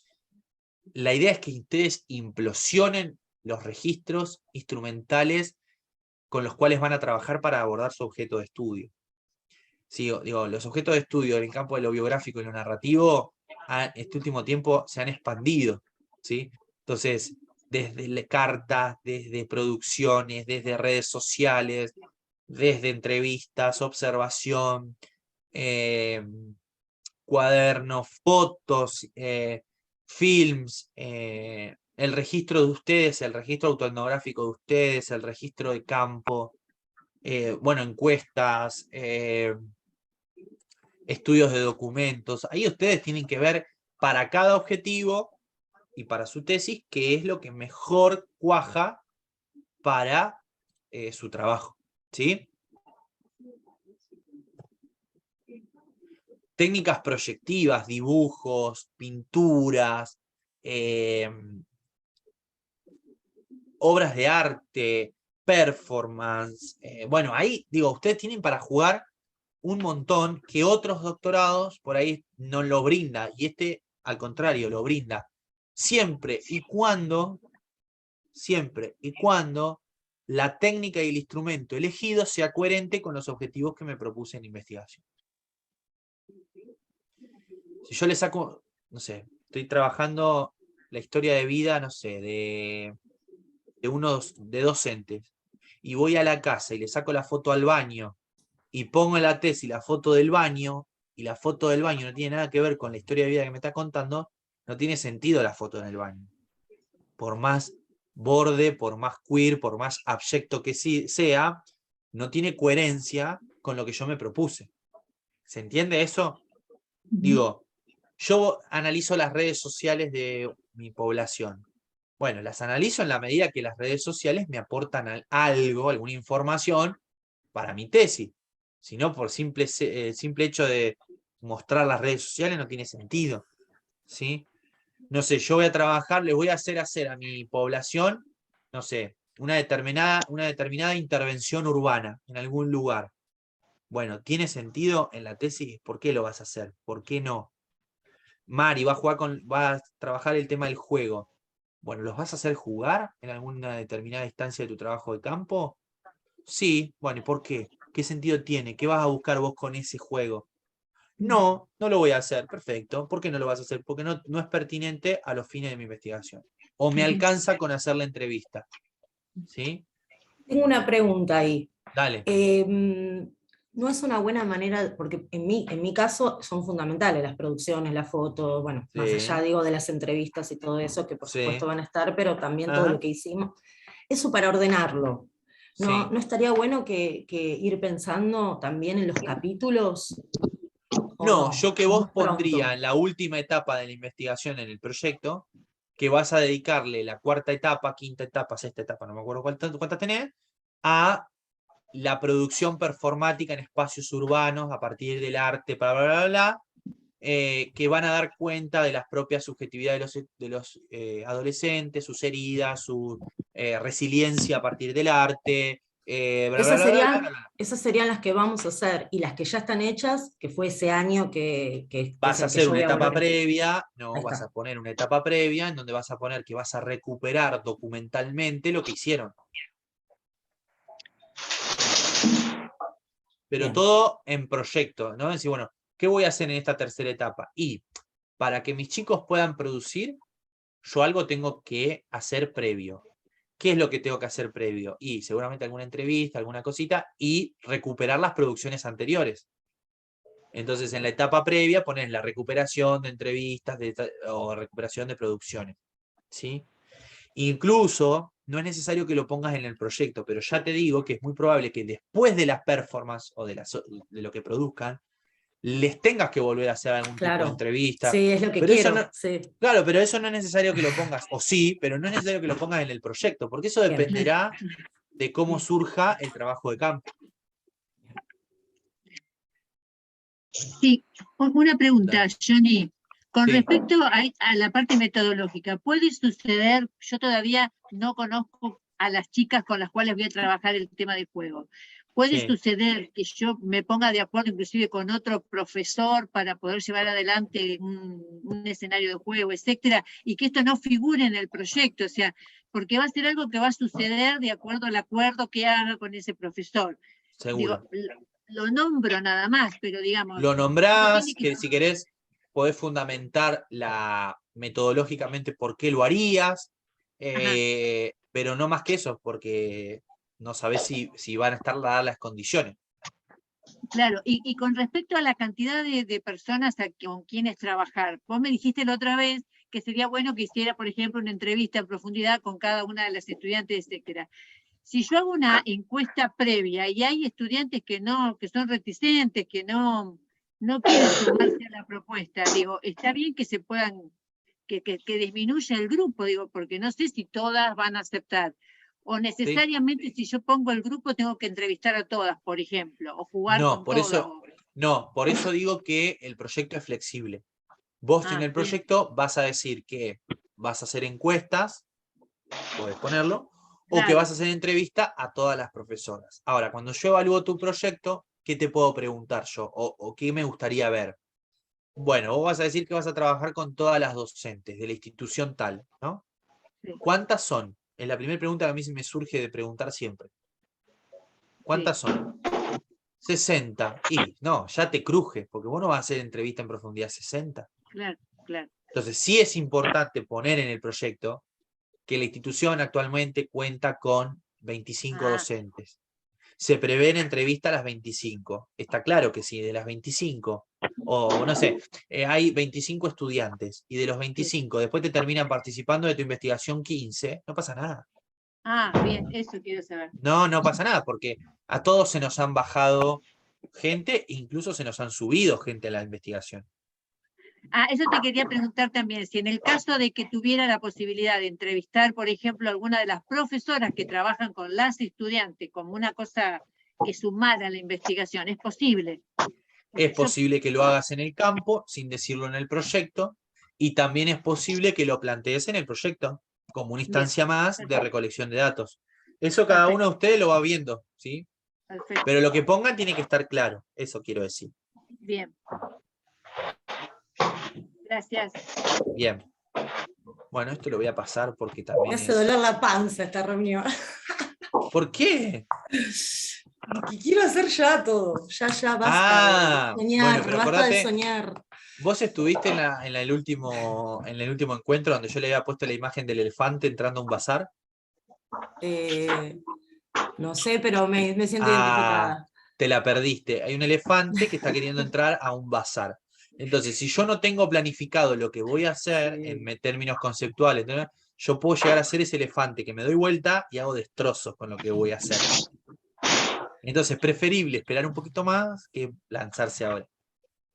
la idea es que ustedes implosionen los registros instrumentales con los cuales van a trabajar para abordar su objeto de estudio. Sí, digo, los objetos de estudio en el campo de lo biográfico y lo narrativo, este último tiempo se han expandido, ¿sí? Entonces, desde cartas, desde producciones, desde redes sociales, desde entrevistas, observación, cuadernos, fotos, films, el registro de ustedes, el registro autoetnográfico de ustedes, el registro de campo, bueno, encuestas, estudios de documentos. Ahí ustedes tienen que ver para cada objetivo y para su tesis qué es lo que mejor cuaja para su trabajo, ¿sí? Técnicas proyectivas, dibujos, pinturas, obras de arte, performance. Bueno, ahí digo, ustedes tienen para jugar un montón que otros doctorados por ahí no lo brinda, y este al contrario lo brinda siempre y cuando la técnica y el instrumento elegido sea coherente con los objetivos que me propuse en investigación. Si yo le saco, no sé, estoy trabajando la historia de vida, no sé, de docentes, y voy a la casa y le saco la foto al baño, y pongo en la tesis la foto del baño, y la foto del baño no tiene nada que ver con la historia de vida que me está contando, no tiene sentido la foto en el baño. Por más borde, por más queer, por más abyecto que sea, no tiene coherencia con lo que yo me propuse. ¿Se entiende eso? Digo, Yo analizo las redes sociales de mi población. Bueno, las analizo en la medida que las redes sociales me aportan algo, alguna información para mi tesis. Si no, por simple hecho de mostrar las redes sociales no tiene sentido, ¿sí? No sé, yo voy a trabajar, les voy a hacer a mi población, no sé, una determinada intervención urbana en algún lugar. Bueno, ¿tiene sentido en la tesis? ¿Por qué lo vas a hacer? ¿Por qué no? Mari va a trabajar el tema del juego. Bueno, ¿los vas a hacer jugar en alguna determinada instancia de tu trabajo de campo? Sí, bueno, ¿y por qué? ¿Qué sentido tiene? ¿Qué vas a buscar vos con ese juego? No, no lo voy a hacer. Perfecto. ¿Por qué no lo vas a hacer? Porque no es pertinente a los fines de mi investigación. O me alcanza con hacer la entrevista. ¿Sí? Tengo una pregunta ahí. Dale. No es una buena manera, porque en mi caso son fundamentales las producciones, las fotos, bueno, más Sí, allá digo de las entrevistas y todo eso, que por sí. supuesto van a estar, pero también todo Ajá. lo que hicimos. Eso para ordenarlo. ¿No, Sí. no estaría bueno que ir pensando también en los capítulos? ¿O No, yo que ¿O vos muy pondría pronto? en la última etapa de la investigación en el proyecto, que vas a dedicarle la cuarta etapa, quinta etapa, sexta etapa, no me acuerdo cuántas tenés, a la producción performática en espacios urbanos a partir del arte, bla, bla, bla, bla, que van a dar cuenta de las propias subjetividades de los adolescentes, sus heridas, su resiliencia a partir del arte, bla, bla, Esas bla, bla, bla, serían, bla. esas serían las que vamos a hacer, y las que ya están hechas, que fue ese año que es Vas a el que hacer yo una voy a etapa volver. previa, Ahí no, vas a está. poner una etapa previa en donde vas a poner que vas a recuperar documentalmente lo que hicieron. Pero Bien. todo en proyecto, ¿no? Decir, bueno, ¿qué voy a hacer en esta tercera etapa? Y para que mis chicos puedan producir, yo algo tengo que hacer previo. ¿Qué es lo que tengo que hacer previo? Y seguramente alguna entrevista, alguna cosita, y recuperar las producciones anteriores. Entonces, en la etapa previa pones la recuperación de entrevistas o recuperación de producciones, ¿sí? Incluso, no es necesario que lo pongas en el proyecto, pero ya te digo que es muy probable que después de las performances o de lo que produzcan, les tengas que volver a hacer algún tipo de Claro. entrevista. Sí, es lo que Pero eso quiero. no, Sí. claro, pero eso no es necesario que lo pongas, o sí, pero no es necesario que lo pongas en el proyecto, porque eso Bien. dependerá de cómo surja el trabajo de campo. Sí, una pregunta, Johnny. Con Sí, respecto a la parte metodológica, ¿puede suceder? Yo todavía no conozco a las chicas con las cuales voy a trabajar el tema de juego. ¿Puede sí. suceder que yo me ponga de acuerdo inclusive con otro profesor para poder llevar adelante un escenario de juego, etcétera, y que esto no figure en el proyecto? O sea, porque va a ser algo que va a suceder de acuerdo al acuerdo que haga con ese profesor. Digo, Seguro. lo nombro nada más, pero digamos, Lo no tiene nombrás, que que si querés podés fundamentar metodológicamente por qué lo harías, Ajá, pero no más que eso, porque no sabés si van a estar dadas las condiciones. claro. Y con respecto a la cantidad de personas con quienes trabajar, vos me dijiste la otra vez que sería bueno que hiciera, por ejemplo, una entrevista en profundidad con cada una de las estudiantes, etcétera. Si yo hago una encuesta previa y hay estudiantes que no, que son reticentes, que no quieren sumarse a la propuesta, digo, está bien que se puedan, que disminuya el grupo, digo, porque no sé si todas van a aceptar. O ¿Sí? necesariamente si yo pongo el grupo tengo que entrevistar a todas, por ejemplo, o jugar No, con por todas. eso, no, por eso digo que el proyecto es flexible. Vos en Ah, el bien, proyecto vas a decir que vas a hacer encuestas, podés ponerlo, o que vas claro. a hacer entrevista a todas las profesoras. Ahora, cuando yo evalúo tu proyecto, ¿qué te puedo preguntar yo? ¿O qué me gustaría ver? Bueno, vos vas a decir que vas a trabajar con todas las docentes de la institución tal, ¿no? Sí, ¿Cuántas son? Es la primera pregunta que a mí se me surge de preguntar siempre. sí, ¿Cuántas son? 60. Y no, ya te cruje, porque vos no vas a hacer entrevista en profundidad 60. claro, claro. Entonces, sí es importante poner en el proyecto que la institución actualmente cuenta con 25 Ah, docentes. Se prevé en entrevista a las 25. Está claro que si de las 25, o no sé, hay 25 estudiantes, y de los sí. 25 después te terminan participando de tu investigación 15, no pasa nada. Ah, bien, eso quiero saber. No, no pasa nada, porque a todos se nos han bajado gente, incluso se nos han subido gente a la investigación. Eso te quería preguntar también, si en el caso de que tuviera la posibilidad de entrevistar, por ejemplo, alguna de las profesoras que trabajan con las estudiantes como una cosa que sumara a la investigación, ¿es posible? Es posible que lo hagas en el campo, sin decirlo en el proyecto, y también es posible que lo plantees en el proyecto, como una instancia más de recolección de datos. Eso cada uno de ustedes lo va viendo, ¿sí? Perfecto. Pero lo que pongan tiene que estar claro, eso quiero decir. Bien. Gracias. Bien. Bueno, esto lo voy a pasar porque también Me hace doler la panza esta reunión. ¿Por qué? Que quiero hacer ya todo. Ya, basta de soñar, bueno, pero basta de acordate, soñar. vos estuviste en el último encuentro donde yo le había puesto la imagen del elefante entrando a un bazar. No sé, pero me siento identificada. Te la perdiste. Hay un elefante que está queriendo entrar a un bazar. Entonces, si yo no tengo planificado lo que voy a hacer en términos conceptuales, ¿no? Yo puedo llegar a ser ese elefante que me doy vuelta y hago destrozos con lo que voy a hacer. Entonces, preferible esperar un poquito más que lanzarse ahora.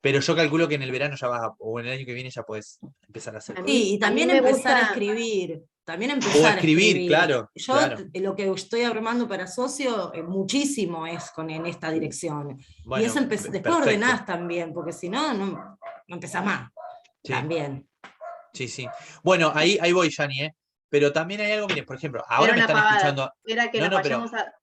Pero yo calculo que en el verano ya vas, o en el año que viene ya puedes empezar a hacer cosas. Sí, y también me empezar a gusta- escribir. También O empezar a escribir, escribir. claro. Yo claro. lo que estoy armando para socio, muchísimo es en esta dirección. Bueno, y es después perfecto. ordenás también, porque si no, no empezás más. Sí. También. Sí. Bueno, ahí voy, Yanni, ¿eh? Pero también hay algo, miren, por ejemplo, ahora Era me una están pavada. escuchando. Era que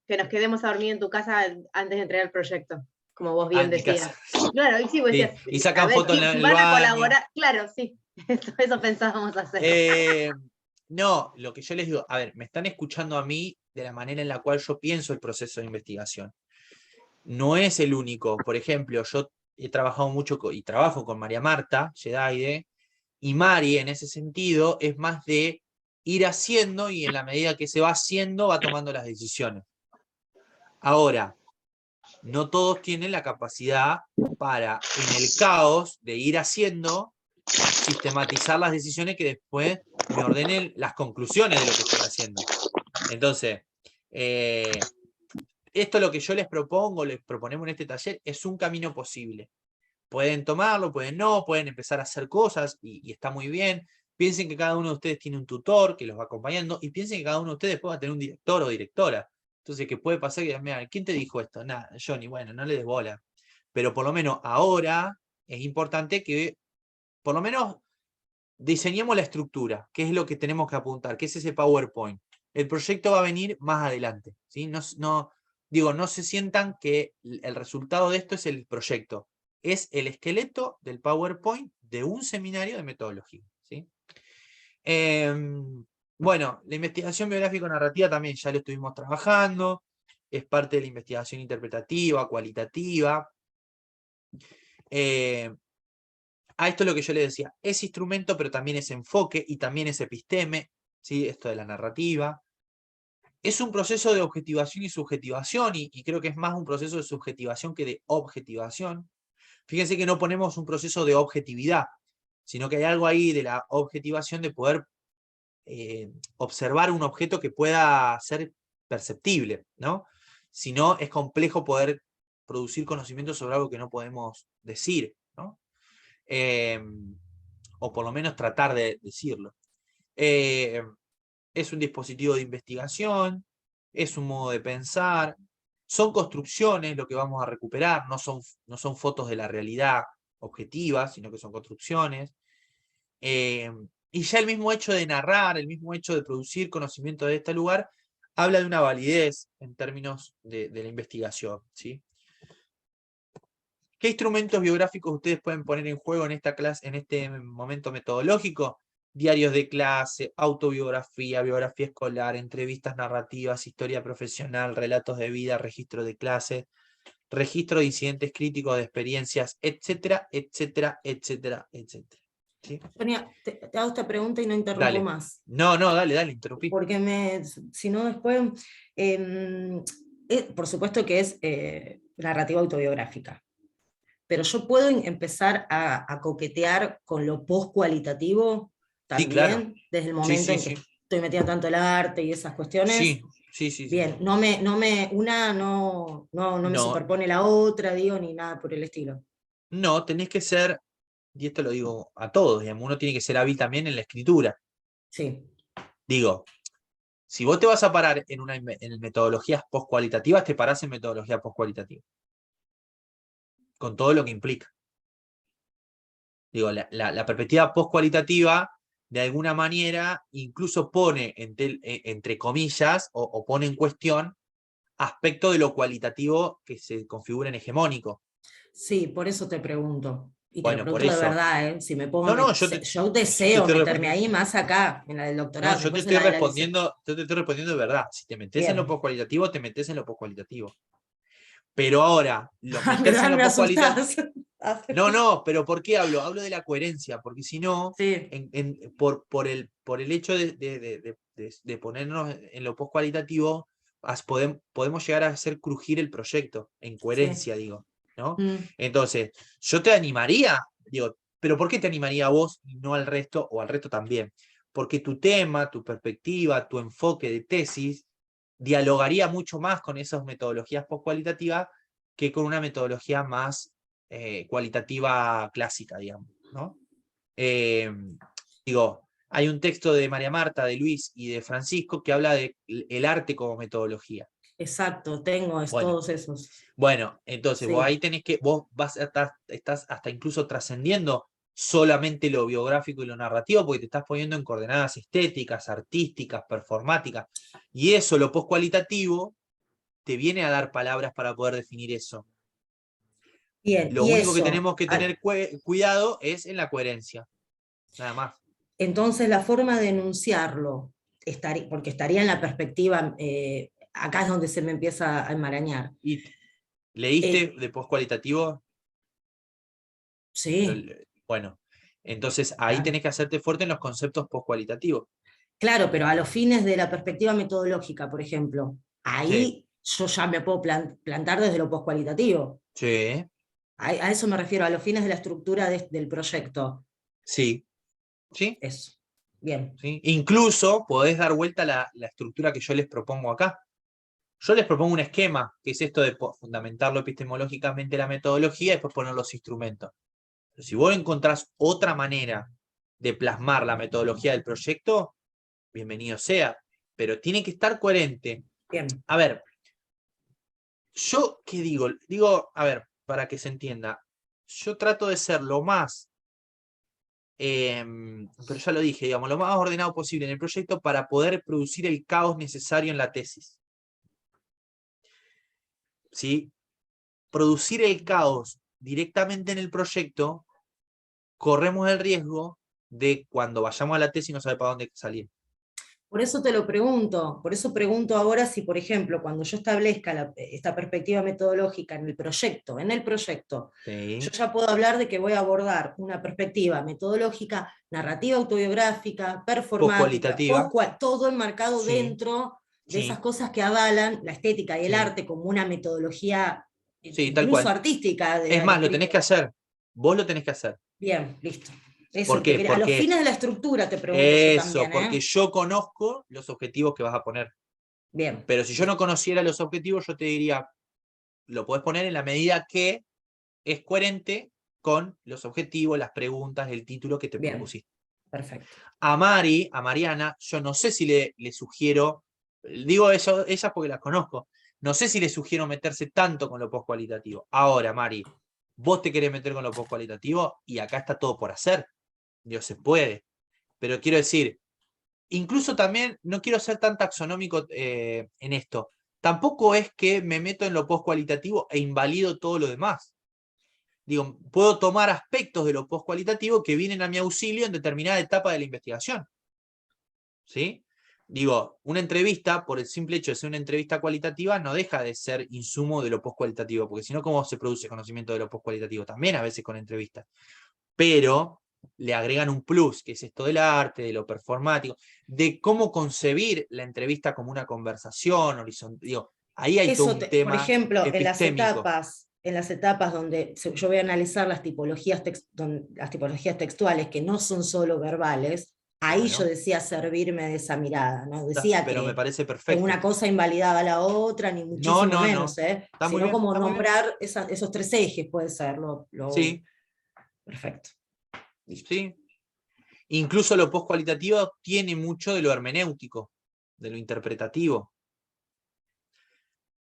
que nos quedemos a dormir en tu casa antes de entregar el proyecto, como vos bien en mi decías. casa. Claro, y sí, vos Sí, decías, y a sacan ver, fotos en si el van a baño. colaborar, claro, sí, eso pensábamos hacer. No, lo que yo les digo, a ver, me están escuchando a mí de la manera en la cual yo pienso el proceso de investigación. No es el único. Por ejemplo, yo he trabajado mucho y trabajo con María Marta Yedaide, y Mari en ese sentido es más de ir haciendo y en la medida que se va haciendo va tomando las decisiones. Ahora, no todos tienen la capacidad para, en el caos de ir haciendo, sistematizar las decisiones que después me ordenen las conclusiones de lo que estoy haciendo. Entonces, esto es lo que yo les propongo, les proponemos en este taller, es un camino posible. Pueden tomarlo, pueden no, pueden empezar a hacer cosas y está muy bien. Piensen que cada uno de ustedes tiene un tutor que los va acompañando y piensen que cada uno de ustedes después va a tener un director o directora. Entonces, ¿qué puede pasar? Que, mira, ¿quién te dijo esto? Nada, Johnny, bueno, no le des bola. Pero por lo menos ahora es importante que por lo menos diseñemos la estructura, que es lo que tenemos que apuntar, que es ese PowerPoint. El proyecto va a venir más adelante, ¿sí? No se sientan que el resultado de esto es el proyecto. Es el esqueleto del PowerPoint de un seminario de metodología, ¿sí? Bueno, la investigación biográfico-narrativa también ya lo estuvimos trabajando, es parte de la investigación interpretativa, cualitativa. Esto es lo que yo les decía, es instrumento, pero también es enfoque y también es episteme, ¿sí? Esto de la narrativa. Es un proceso de objetivación y subjetivación, y creo que es más un proceso de subjetivación que de objetivación. Fíjense que no ponemos un proceso de objetividad, sino que hay algo ahí de la objetivación de poder observar un objeto que pueda ser perceptible, ¿no? Si no, es complejo poder producir conocimiento sobre algo que no podemos decir, ¿no? O por lo menos tratar de decirlo. Es un dispositivo de investigación, es un modo de pensar, son construcciones lo que vamos a recuperar, no son fotos de la realidad objetiva, sino que son construcciones. Y ya el mismo hecho de narrar, el mismo hecho de producir conocimiento de este lugar, habla de una validez en términos de la investigación, ¿sí? ¿Qué instrumentos biográficos ustedes pueden poner en juego en esta clase, en este momento metodológico? Diarios de clase, autobiografía, biografía escolar, entrevistas narrativas, historia profesional, relatos de vida, registro de clase, registro de incidentes críticos de experiencias, etcétera, etcétera, etcétera, etcétera. ¿Sí? Sonia, te hago esta pregunta y no interrumpo Dale. más. No, dale, interrumpí. Porque si no después, por supuesto que es narrativa autobiográfica, pero yo puedo empezar a coquetear con lo post-cualitativo también, Sí, claro. desde el momento en que estoy metida tanto el arte y esas cuestiones. Sí. Bien, una no me superpone la otra, digo, ni nada por el estilo. No, tenés que ser y esto lo digo a todos, digamos, uno tiene que ser hábil también en la escritura. Sí. Digo, si vos te vas a parar en metodologías postcualitativas, te parás en metodología postcualitativa. Con todo lo que implica. Digo, la perspectiva postcualitativa, de alguna manera, incluso pone, entre comillas, o pone en cuestión aspecto de lo cualitativo que se configura en hegemónico. Sí, por eso te pregunto. Y te lo Bueno, por pregunto de eso. verdad, ¿eh? Si me pongo No, yo deseo estoy meterme respondiendo. ahí más acá, en la del No, doctorado, yo te después en estoy la de la licenciatura. respondiendo, yo te estoy respondiendo de verdad. Si te metes en lo Bien. postcualitativo, te metes en lo postcualitativo. Pero ahora, lo meterse en Perdón, lo me postcualitativo. asustás. No, pero ¿por qué hablo? Hablo de la coherencia, porque si no, Sí, por el hecho de ponernos en lo postcualitativo, podemos llegar a hacer crujir el proyecto, en sí. coherencia, digo, ¿no? Mm, Entonces, yo te animaría, digo, pero ¿por qué te animaría a vos y no al resto, o al resto también? Porque tu tema, tu perspectiva, tu enfoque de tesis, dialogaría mucho más con esas metodologías postcualitativas que con una metodología más cualitativa clásica, digamos, ¿no? Digo, hay un texto de María Marta, de Luis y de Francisco que habla de el arte como metodología. exacto, Bueno, todos esos. entonces vos Sí, ahí tenés que, vos estás hasta incluso trascendiendo solamente lo biográfico y lo narrativo, porque te estás poniendo en coordenadas estéticas, artísticas, performáticas, y eso, lo postcualitativo, te viene a dar palabras para poder definir eso. bien, Lo y único que eso. tenemos que tener cuidado es en la coherencia, nada más. Entonces la forma de enunciarlo, porque estaría en la perspectiva, acá es donde se me empieza a enmarañar. ¿Y leíste Eh, de postcualitativo? sí, Bueno, entonces ahí claro. tenés que hacerte fuerte en los conceptos postcualitativos. Claro, pero a los fines de la perspectiva metodológica, por ejemplo, Sí, ahí yo ya me puedo plantar desde lo postcualitativo. sí, A eso me refiero, a los fines de la estructura del proyecto. sí, sí, Eso. Bien. sí. Incluso podés dar vuelta a la estructura que yo les propongo acá. Yo les propongo un esquema, que es esto de fundamentarlo epistemológicamente la metodología y después poner los instrumentos. Pero si vos encontrás otra manera de plasmar la metodología del proyecto, bienvenido sea, pero tiene que estar coherente. Bien. A ver, ¿yo qué digo? Digo, a ver, para que se entienda, yo trato de ser lo más, pero ya lo dije, digamos, lo más ordenado posible en el proyecto para poder producir el caos necesario en la tesis. ¿Sí? Producir el caos directamente en el proyecto, corremos el riesgo de cuando vayamos a la tesis no saber para dónde salir. Por eso te lo pregunto, por eso pregunto ahora si, por ejemplo, cuando yo establezca esta perspectiva metodológica en el proyecto, ¿Sí? yo ya puedo hablar de que voy a abordar una perspectiva metodológica, narrativa autobiográfica, performática, Postcualitativa. todo enmarcado Sí, dentro de esas sí, cosas que avalan la estética y el sí, arte como una metodología, sí, tal incluso cual. artística, de Es la más, lo tenés que escritura. hacer. Vos lo tenés que hacer. Bien, listo. ¿Por Eso te qué? quería. A los Porque fines de la estructura te pregunto yo eso, también, porque ¿eh? yo conozco los objetivos que vas a poner. Bien, Pero si yo no listo. conociera los objetivos, yo te diría, lo podés poner en la medida que es coherente con los objetivos, las preguntas, el título que te Bien, propusiste. perfecto. A Mariana, yo no sé si le sugiero, digo eso, ellas porque las conozco, no sé si le sugiero meterse tanto con lo postcualitativo. Ahora, Mari, vos te querés meter con lo postcualitativo y acá está todo por hacer. Dios, se puede. Pero quiero decir, incluso también, no quiero ser tan taxonómico en esto. Tampoco es que me meto en lo postcualitativo e invalido todo lo demás. Digo, puedo tomar aspectos de lo postcualitativo que vienen a mi auxilio en determinada etapa de la investigación. ¿Sí? Digo, una entrevista, por el simple hecho de ser una entrevista cualitativa, no deja de ser insumo de lo postcualitativo, porque si no, ¿cómo se produce conocimiento de lo postcualitativo? También a veces con entrevistas. Pero le agregan un plus, que es esto del arte, de lo performático, de cómo concebir la entrevista como una conversación horizontal. Digo, ahí hay todo Eso, un por tema ejemplo, epistémico. en las etapas donde yo voy a analizar las tipologías, las tipologías textuales que no son solo verbales, ahí yo Claro, decía servirme de esa mirada, no decía pero me parece que una perfecto. cosa invalidaba a la otra, ni No, muchísimo no, menos, no. Está muy sino bien, como está muy bien. nombrar esos tres ejes, puede ser. Sí, Perfecto. ¿sí? Incluso lo postcualitativo tiene mucho de lo hermenéutico, de lo interpretativo.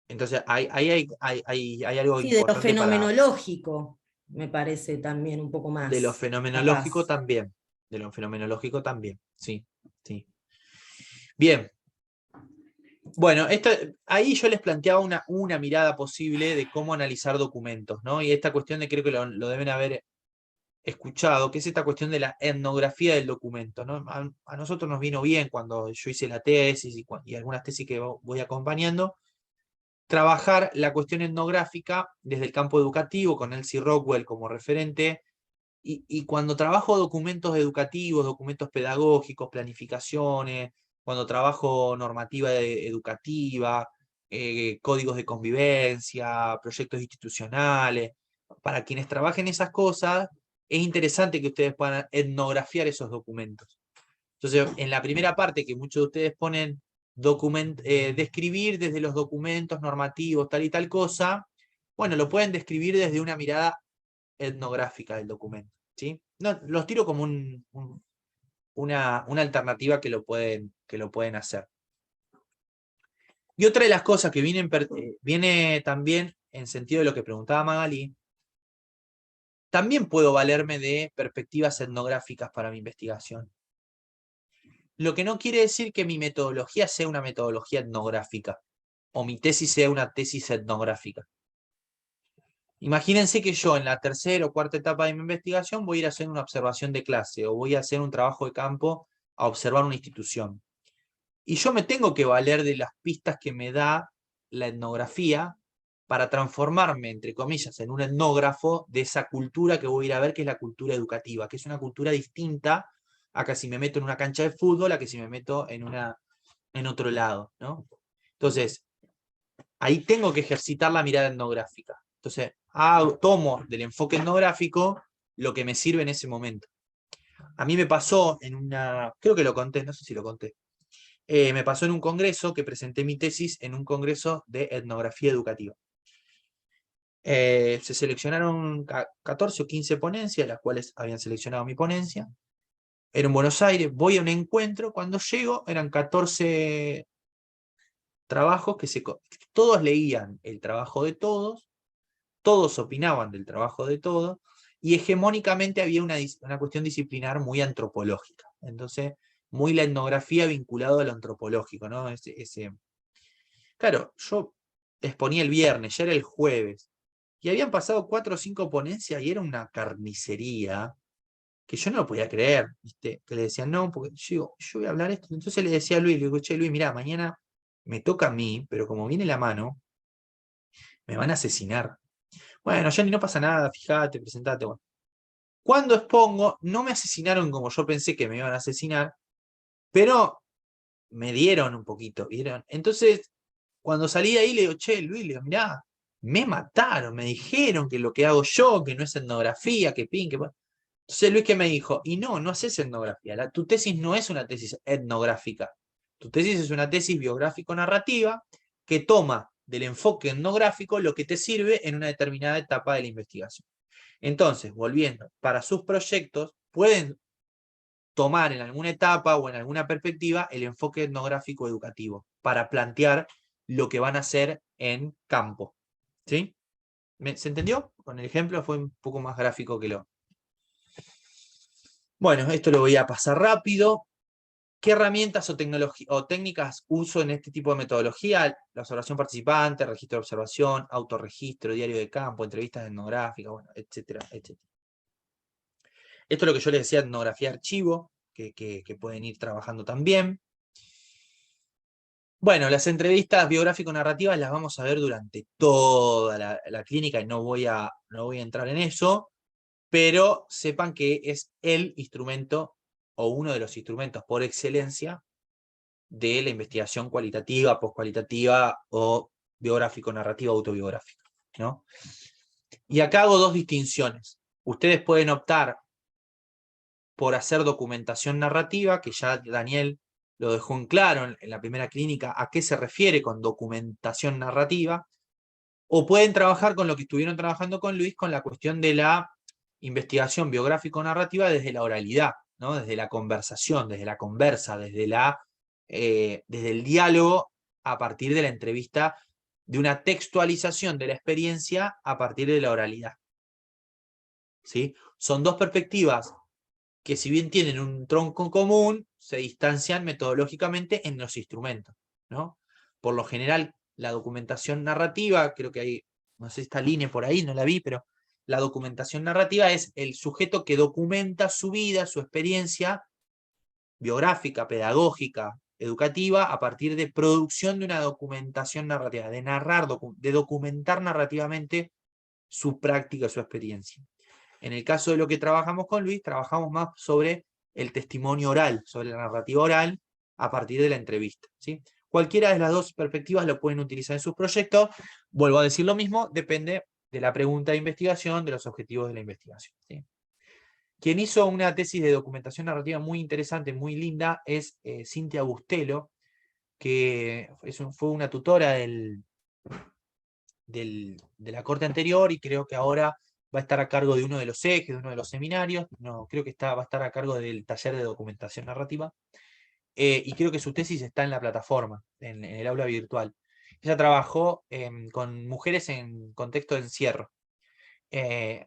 Entonces, hay algo Sí, de lo importante fenomenológico, me parece también un poco de lo más, fenomenológico capaz. también. De lo fenomenológico también, sí. Sí. Bien. Bueno, ahí yo les planteaba una mirada posible de cómo analizar documentos, ¿no? Y esta cuestión creo que lo deben haber escuchado, que es esta cuestión de la etnografía del documento, ¿no? A nosotros nos vino bien cuando yo hice la tesis y algunas tesis que voy acompañando, trabajar la cuestión etnográfica desde el campo educativo, con Elsie Rockwell como referente, y cuando trabajo documentos educativos, documentos pedagógicos, planificaciones, cuando trabajo normativa educativa, códigos de convivencia, proyectos institucionales, para quienes trabajen esas cosas, es interesante que ustedes puedan etnografiar esos documentos. Entonces, en la primera parte que muchos de ustedes ponen describir desde los documentos normativos tal y tal cosa, bueno, lo pueden describir desde una mirada etnográfica del documento, ¿sí? No, los tiro como una alternativa que lo pueden hacer. Y otra de las cosas que viene también en sentido de lo que preguntaba Magali, también puedo valerme de perspectivas etnográficas para mi investigación. Lo que no quiere decir que mi metodología sea una metodología etnográfica o mi tesis sea una tesis etnográfica. Imagínense que yo en la tercera o cuarta etapa de mi investigación voy a ir a hacer una observación de clase o voy a hacer un trabajo de campo a observar una institución. Y yo me tengo que valer de las pistas que me da la etnografía para transformarme, entre comillas, en un etnógrafo de esa cultura que voy a ir a ver, que es la cultura educativa, que es una cultura distinta a que si me meto en una cancha de fútbol, a que si me meto en otro lado, ¿no? Entonces, ahí tengo que ejercitar la mirada etnográfica. Entonces, tomo del enfoque etnográfico lo que me sirve en ese momento. A mí me pasó creo que lo conté, no sé si lo conté, me pasó en un congreso que presenté mi tesis en un congreso de etnografía educativa. Se seleccionaron 14 o 15 ponencias, las cuales habían seleccionado mi ponencia. Era en Buenos Aires, voy a un encuentro, cuando llego eran 14 trabajos todos leían el trabajo de todos opinaban del trabajo de todos, y hegemónicamente había una cuestión disciplinar muy antropológica. Entonces, muy la etnografía vinculada a lo antropológico, ¿no? Claro, yo exponía el viernes, ya era el jueves, y habían pasado 4 o 5 ponencias y era una carnicería que yo no lo podía creer, ¿viste? Que le decían, no, porque yo voy a hablar esto. Entonces le decía a Luis, le digo, che, Luis, mirá, mañana me toca a mí, pero como viene la mano, me van a asesinar. Bueno, ya ni no pasa nada, fíjate, presentate. Bueno. Cuando expongo, no me asesinaron como yo pensé que me iban a asesinar, pero me dieron un poquito, ¿vieron? Entonces, cuando salí de ahí, le digo, che, Luis, le digo, mirá, me mataron, me dijeron que lo que hago yo, que no es etnografía, que pin, que... Entonces Luis, ¿qué me dijo? Y no haces etnografía, tu tesis no es una tesis etnográfica, tu tesis es una tesis biográfico-narrativa que toma del enfoque etnográfico lo que te sirve en una determinada etapa de la investigación. Entonces, volviendo, para sus proyectos pueden tomar en alguna etapa o en alguna perspectiva el enfoque etnográfico educativo para plantear lo que van a hacer en campo. ¿Sí? ¿Se entendió? Con el ejemplo fue un poco más gráfico que lo... Bueno, esto lo voy a pasar rápido. ¿Qué herramientas o técnicas uso en este tipo de metodología? La observación participante, registro de observación, autorregistro, diario de campo, entrevistas etnográficas, bueno, etcétera, etcétera. Esto es lo que yo les decía, etnografía archivo, que pueden ir trabajando también. Bueno, las entrevistas biográfico-narrativas las vamos a ver durante toda la clínica y no voy a entrar en eso, pero sepan que es el instrumento o uno de los instrumentos por excelencia de la investigación cualitativa, poscualitativa o biográfico-narrativa autobiográfica, ¿no? Y acá hago dos distinciones. Ustedes pueden optar por hacer documentación narrativa, que ya Daniel lo dejó en claro en la primera clínica, a qué se refiere con documentación narrativa, o pueden trabajar con lo que estuvieron trabajando con Luis, con la cuestión de la investigación biográfico-narrativa desde la oralidad, ¿no? Desde la conversación, desde la conversa, desde el diálogo a partir de la entrevista, de una textualización de la experiencia a partir de la oralidad. ¿Sí? Son dos perspectivas que, si bien tienen un tronco común, se distancian metodológicamente en los instrumentos, ¿no? Por lo general, la documentación narrativa, creo que hay, no sé si está Line por ahí, no la vi, pero la documentación narrativa es el sujeto que documenta su vida, su experiencia biográfica, pedagógica, educativa, a partir de producción de una documentación narrativa, de narrar, de documentar narrativamente su práctica, su experiencia. En el caso de lo que trabajamos con Luis, trabajamos más sobre el testimonio oral, sobre la narrativa oral, a partir de la entrevista, ¿sí? Cualquiera de las dos perspectivas lo pueden utilizar en sus proyectos. Vuelvo a decir lo mismo, depende de la pregunta de investigación, de los objetivos de la investigación, ¿sí? Quien hizo una tesis de documentación narrativa muy interesante, muy linda, es Cintia Bustelo, que fue una tutora de la corte anterior, y creo que ahora va a estar a cargo de uno de los ejes, de uno de los seminarios. No, creo que va a estar a cargo del taller de documentación narrativa, y creo que su tesis está en la plataforma, en el aula virtual. Ella trabajó con mujeres en contexto de encierro,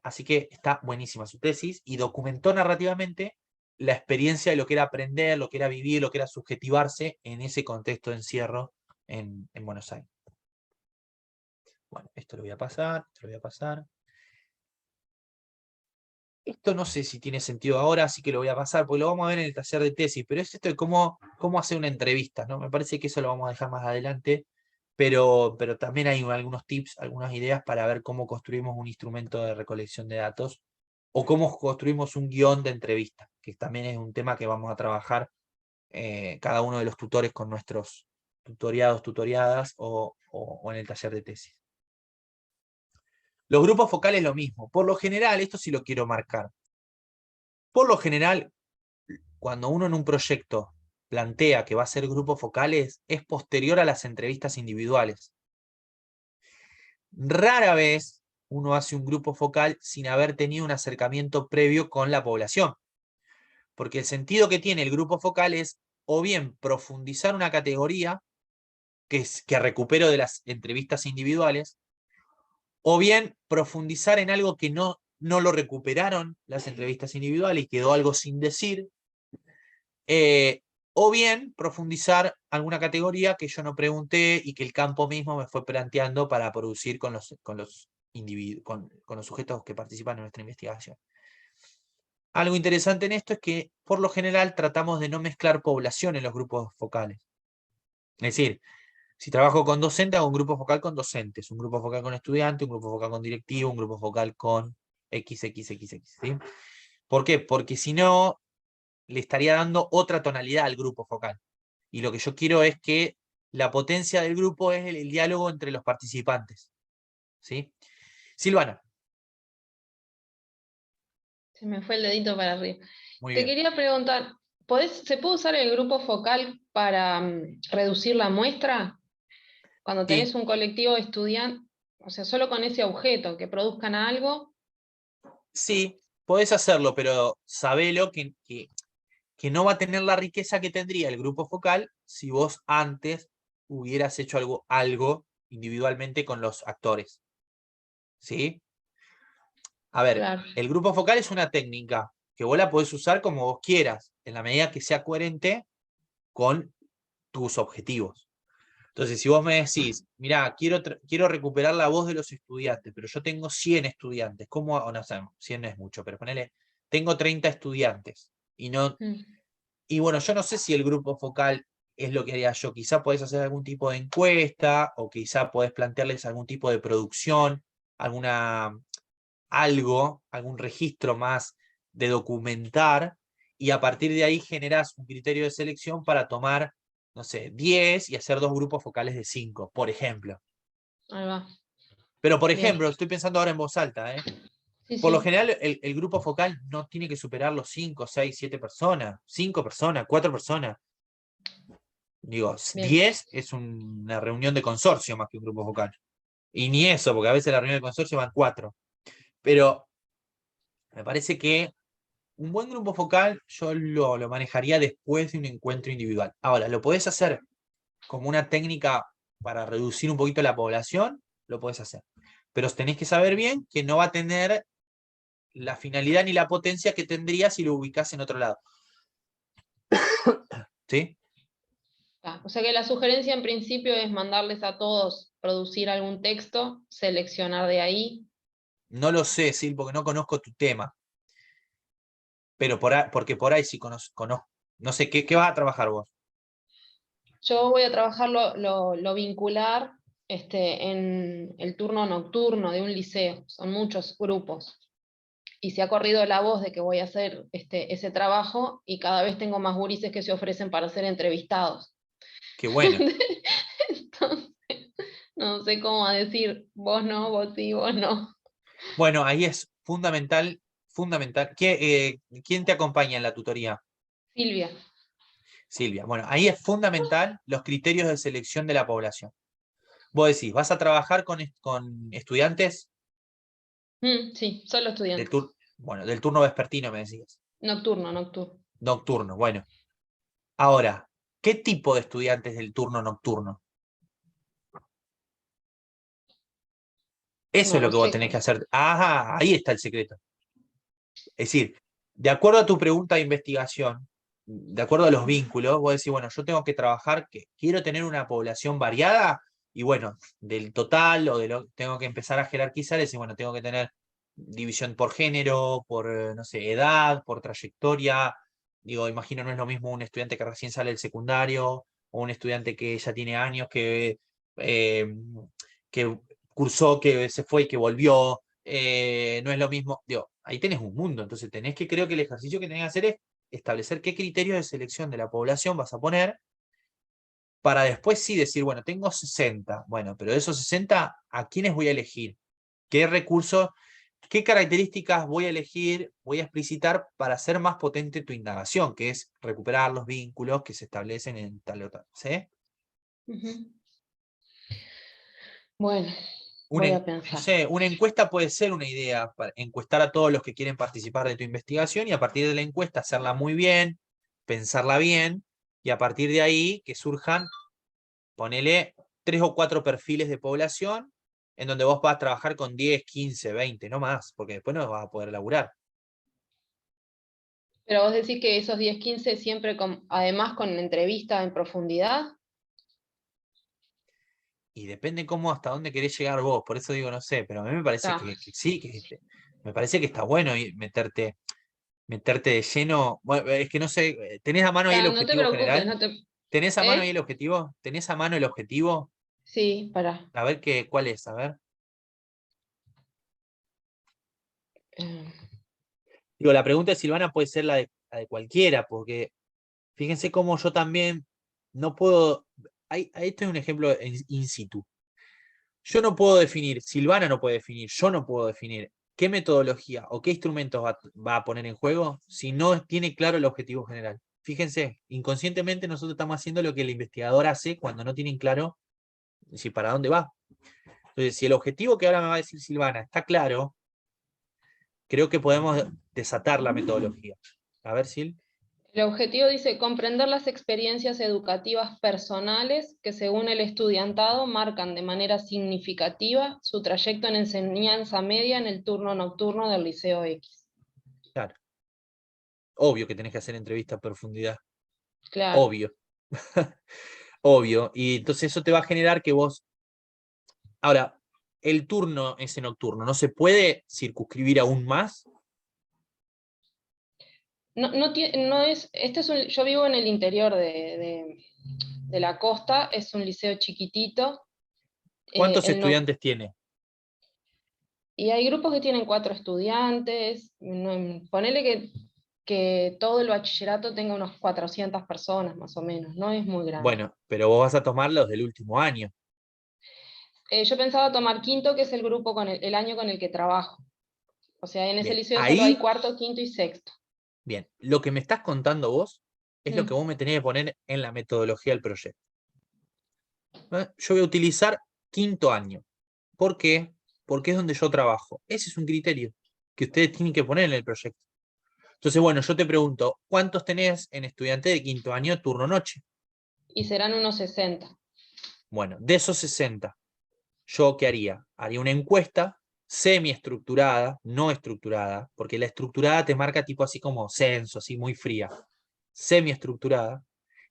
así que está buenísima su tesis, y documentó narrativamente la experiencia de lo que era aprender, lo que era vivir, lo que era subjetivarse en ese contexto de encierro en Buenos Aires. Bueno, esto lo voy a pasar, esto lo voy a pasar. Esto no sé si tiene sentido ahora, así que lo voy a pasar, porque lo vamos a ver en el taller de tesis, pero es esto de cómo hacer una entrevista, ¿no? Me parece que eso lo vamos a dejar más adelante, pero también hay algunos tips, algunas ideas para ver cómo construimos un instrumento de recolección de datos, o cómo construimos un guión de entrevista, que también es un tema que vamos a trabajar cada uno de los tutores con nuestros tutoriados, tutoriadas, o en el taller de tesis. Los grupos focales lo mismo. Por lo general, esto sí lo quiero marcar. Por lo general, cuando uno en un proyecto plantea que va a ser grupos focales, es posterior a las entrevistas individuales. Rara vez uno hace un grupo focal sin haber tenido un acercamiento previo con la población. Porque el sentido que tiene el grupo focal es o bien profundizar una categoría que recupero de las entrevistas individuales, o bien profundizar en algo que no lo recuperaron las entrevistas individuales y quedó algo sin decir, o bien profundizar alguna categoría que yo no pregunté y que el campo mismo me fue planteando para producir con los sujetos que participan en nuestra investigación. Algo interesante en esto es que, por lo general, tratamos de no mezclar población en los grupos focales. Es decir, si trabajo con docente, hago un grupo focal con docentes, un grupo focal con estudiantes, un grupo focal con directivo, un grupo focal con XXXX, ¿sí? ¿Por qué? Porque si no, le estaría dando otra tonalidad al grupo focal. Y lo que yo quiero es que la potencia del grupo es el diálogo entre los participantes, ¿sí? Silvana. Se me fue el dedito para arriba. Muy Te bien. quería preguntar, ¿se puede usar el grupo focal para reducir la muestra? Cuando tenés Sí. un colectivo de estudiantes, o sea, solo con ese objeto, que produzcan algo. Sí, podés hacerlo, pero sabelo que no va a tener la riqueza que tendría el grupo focal si vos antes hubieras hecho algo individualmente con los actores. ¿Sí? A ver, Claro. el grupo focal es una técnica que vos la podés usar como vos quieras, en la medida que sea coherente con tus objetivos. Entonces, si vos me decís, mirá, quiero recuperar la voz de los estudiantes, pero yo tengo 100 estudiantes, ¿cómo? O no sé, 100 no es mucho, pero ponele, tengo 30 estudiantes, y bueno, yo no sé si el grupo focal es lo que haría yo. Quizá podés hacer algún tipo de encuesta, o quizá podés plantearles algún tipo de producción, algún registro más de documentar, y a partir de ahí generás un criterio de selección para tomar, no sé, 10 y hacer 2 grupos focales de 5, por ejemplo. Ahí va. Pero, por Bien. ejemplo, estoy pensando ahora en voz alta, Sí, por lo sí. general, el grupo focal no tiene que superar los 5, 6, 7 personas, 5 personas, 4 personas. Digo, Bien. 10 es una reunión de consorcio más que un grupo focal. Y ni eso, porque a veces la reunión de consorcio van 4. Pero Me parece que un buen grupo focal yo lo manejaría después de un encuentro individual. Ahora, ¿lo podés hacer como una técnica para reducir un poquito la población? Lo podés hacer. Pero tenés que saber bien que no va a tener la finalidad ni la potencia que tendría si lo ubicás en otro lado. ¿Sí? O sea que la sugerencia en principio es mandarles a todos producir algún texto, seleccionar de ahí. No lo sé, Sil, porque no conozco tu tema. Pero porque por ahí sí conozco. No sé, ¿qué vas a trabajar vos? Yo voy a trabajar lo vincular en el turno nocturno de un liceo. Son muchos grupos. Y se ha corrido la voz de que voy a hacer ese trabajo y cada vez tengo más gurises que se ofrecen para ser entrevistados. Qué bueno. Entonces, no sé cómo decir, vos no, vos sí, vos no. Bueno, ahí es fundamental. ¿Quién te acompaña en la tutoría? Silvia. Silvia. Bueno, ahí es fundamental los criterios de selección de la población. Vos decís, ¿vas a trabajar con estudiantes Sí, solo del estudiantes. del turno vespertino, me decías? Nocturno, nocturno. Nocturno, bueno. Ahora, ¿qué tipo de estudiantes del turno nocturno? Eso No es lo lo que vos sé. tenés que hacer. Ajá, ahí está el secreto. Es decir, de acuerdo a tu pregunta de investigación, de acuerdo a los vínculos, vos decís, bueno, yo tengo que trabajar, que quiero tener una población variada, y bueno, del total o tengo que empezar a jerarquizar, y decir, bueno, tengo que tener división por género, por, no sé, edad, por trayectoria. Digo, imagino no es lo mismo un estudiante que recién sale del secundario, o un estudiante que ya tiene años, eh, que cursó, que se fue y que volvió. No es lo mismo. Digo, ahí tenés un mundo, entonces creo que el ejercicio que tenés que hacer es establecer qué criterios de selección de la población vas a poner para después sí decir, bueno, tengo 60, bueno, pero de esos 60, ¿a quiénes voy a elegir? ¿Qué recursos, qué características voy a elegir, voy a explicitar para hacer más potente tu indagación, que es recuperar los vínculos que se establecen en tal o tal? ¿Sí? Bueno, voy a pensar. No sé, una encuesta puede ser una idea para encuestar a todos los que quieren participar de tu investigación y a partir de la encuesta hacerla muy bien, pensarla bien y a partir de ahí que surjan, ponele 3 o 4 perfiles de población en donde vos vas a trabajar con 10, 15, 20, no más, porque después no vas a poder laburar. Pero vos decís que esos 10, 15 siempre además con entrevista en profundidad. Y depende cómo, hasta dónde querés llegar vos, por eso digo, no sé, pero a mí me parece Ah. que sí, me parece que está bueno meterte de lleno. Bueno, es que no sé, ¿tenés a mano ahí el No te objetivo preocupes, general? no te... ¿Tenés a mano ahí ¿Eh? el objetivo? ¿Tenés a mano el objetivo? Sí, pará. A ver cuál es, a ver. Eh, Digo, la pregunta de Silvana puede ser la de cualquiera, porque fíjense cómo yo también no puedo. Ahí esto es un ejemplo in situ. Yo no puedo definir, Silvana no puede definir, yo no puedo definir qué metodología o qué instrumentos va a poner en juego si no tiene claro el objetivo general. Fíjense, inconscientemente nosotros estamos haciendo lo que el investigador hace cuando no tienen claro si para dónde va. Entonces, si el objetivo que ahora me va a decir Silvana está claro, creo que podemos desatar la metodología. A ver, Sil. El objetivo dice comprender las experiencias educativas personales que según el estudiantado marcan de manera significativa su trayecto en enseñanza media en el turno nocturno del Liceo X. Claro. Obvio que tenés que hacer entrevista a profundidad. Claro. Obvio. Obvio. Y entonces eso te va a generar que vos. Ahora, el turno ese nocturno, ¿no se puede circunscribir aún más? No es, yo vivo en el interior de la costa, es un liceo chiquitito. ¿Cuántos estudiantes tiene? Y hay grupos que tienen 4 estudiantes, ponele que todo el bachillerato tenga unos 400 personas más o menos, no es muy grande. Bueno, pero vos vas a tomar los del último año. Yo pensaba tomar quinto, que es el grupo el año con el que trabajo. O sea, en ese Bien, liceo solo hay ahí, cuarto, quinto y sexto. bien, lo que me estás contando vos es lo que vos me tenés que poner en la metodología del proyecto. Yo voy a utilizar quinto año. ¿Por qué? Porque es donde yo trabajo. Ese es un criterio que ustedes tienen que poner en el proyecto. Entonces, bueno, yo te pregunto, ¿cuántos tenés en estudiante de quinto año turno noche? Y serán unos 60. Bueno, de esos 60, ¿yo qué haría? Haría una encuesta semi-estructurada, no estructurada, porque la estructurada te marca tipo así como censo, así muy fría. Semi-estructurada,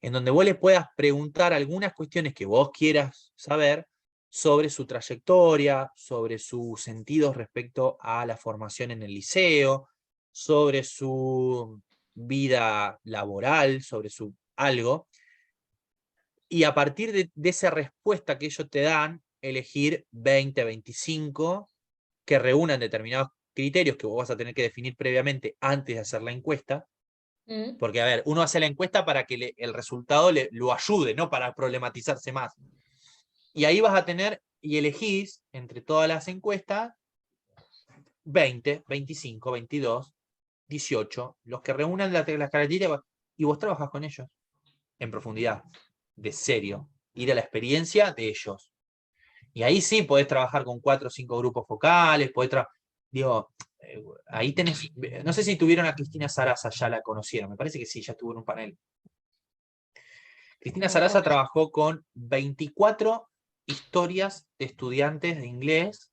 en donde vos le puedas preguntar algunas cuestiones que vos quieras saber sobre su trayectoria, sobre sus sentidos respecto a la formación en el liceo, sobre su vida laboral, sobre su algo, y a partir de esa respuesta que ellos te dan, elegir 20, 25 que reúnan determinados criterios que vos vas a tener que definir previamente antes de hacer la encuesta, porque, a ver, uno hace la encuesta para que el resultado lo ayude, no para problematizarse más. Y ahí vas a tener, y elegís entre todas las encuestas, 20, 25, 22, 18, los que reúnan las características, y vos trabajás con ellos en profundidad, de serio, ir a la experiencia de ellos. Y ahí sí podés trabajar con 4 o 5 grupos focales, podés digo, ahí tenés, no sé si tuvieron a Cristina Sarasa, ya la conocieron, me parece que sí, ya estuvo en un panel. Cristina Sarasa trabajó con 24 historias de estudiantes de inglés,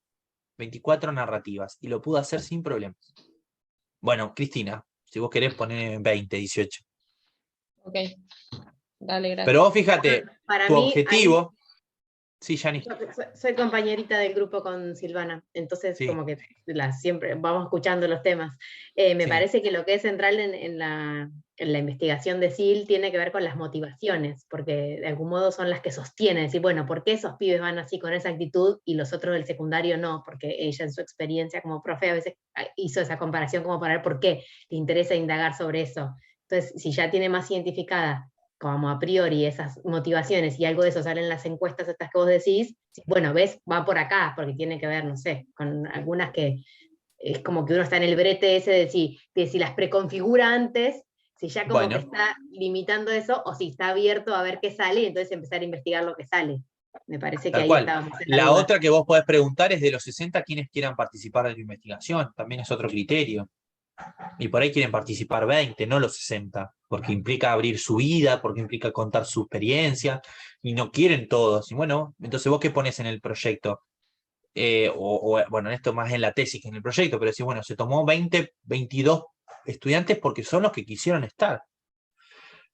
24 narrativas, y lo pudo hacer sin problemas. Bueno, Cristina, si vos querés poner 20, 18. Ok, dale, gracias. Pero vos fíjate, Para tu mí, objetivo... Sí, Yani. soy compañerita del grupo con Silvana, entonces Sí. como que siempre vamos escuchando los temas. Me Sí. parece que lo que es central en la investigación de SIL tiene que ver con las motivaciones, porque de algún modo son las que sostienen, decir, bueno, ¿por qué esos pibes van así con esa actitud y los otros del secundario no? Porque ella en su experiencia como profe a veces hizo esa comparación como para ver por qué le interesa indagar sobre eso. Entonces, si ya tiene más identificada como a priori esas motivaciones y algo de eso sale en las encuestas estas que vos decís, bueno, ves, va por acá, porque tiene que ver, no sé, con algunas que es como que uno está en el brete ese de si las preconfigura antes, si ya como que está limitando eso, o si está abierto a ver qué sale, y entonces empezar a investigar lo que sale. Me parece que Tal ahí cual. estábamos en La duda. otra que vos podés preguntar es de los 60 quienes quieran participar de la investigación, también es otro criterio. Y por ahí quieren participar 20, no los 60, porque implica abrir su vida, porque implica contar su experiencia, y no quieren todos. Y bueno, entonces vos qué pones en el proyecto, bueno, en esto más en la tesis que en el proyecto, pero decís, bueno, se tomó 20, 22 estudiantes porque son los que quisieron estar.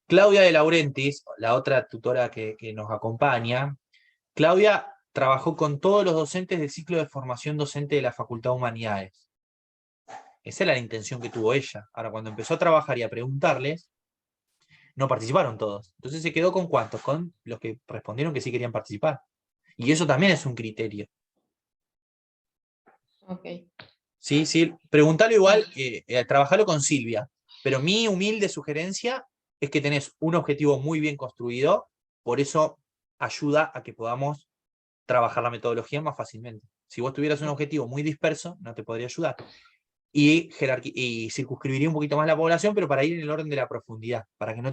Claudia de Laurentiis, la otra tutora que nos acompaña, Claudia trabajó con todos los docentes del ciclo de formación docente de la Facultad de Humanidades. Esa era la intención que tuvo ella. Ahora, cuando empezó a trabajar y a preguntarles, no participaron todos. Entonces se quedó con ¿cuántos? Con los que respondieron que sí querían participar. Y eso también es un criterio. Ok. Sí, sí. Preguntalo igual, trabajarlo con Silvia. Pero mi humilde sugerencia es que tenés un objetivo muy bien construido, por eso ayuda a que podamos trabajar la metodología más fácilmente. Si vos tuvieras un objetivo muy disperso, no te podría ayudar. Y circunscribiría un poquito más la población, pero para ir en el orden de la profundidad, para que no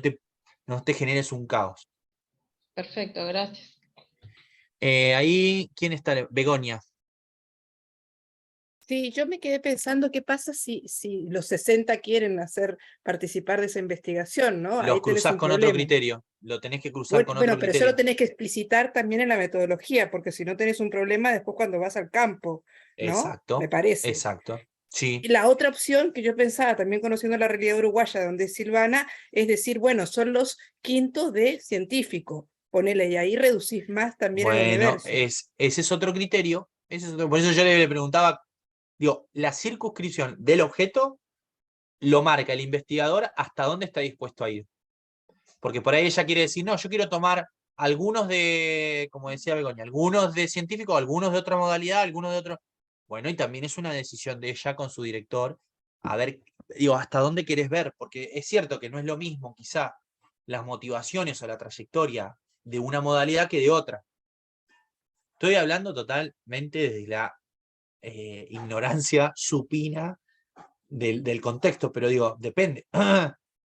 te generes un caos. Perfecto, gracias. Ahí, ¿quién está? Begoña. Sí, yo me quedé pensando qué pasa si los 60 quieren participar de esa investigación, ¿no? Los Ahí tenés cruzás un con otro problema. criterio. Lo tenés que cruzar con otro Bueno, pero eso criterio. lo tenés que explicitar también en la metodología, porque si no tenés un problema después cuando vas al campo, ¿no? Exacto. Me parece. Exacto. Sí. Y la otra opción que yo pensaba, también conociendo la realidad uruguaya, donde es Silvana, es decir, bueno, son los quintos de científico, ponele, y ahí reducís más también el Bueno, universo. ese es otro criterio. Por eso yo le preguntaba, digo, la circunscripción del objeto lo marca el investigador hasta dónde está dispuesto a ir. Porque por ahí ella quiere decir, no, yo quiero tomar algunos de, como decía Begoña, algunos de científicos, algunos de otra modalidad, algunos de otro. Bueno, y también es una decisión de ella con su director, a ver, digo, hasta dónde querés ver, porque es cierto que no es lo mismo quizá las motivaciones o la trayectoria de una modalidad que de otra. Estoy hablando totalmente desde la ignorancia supina del contexto, pero digo, depende.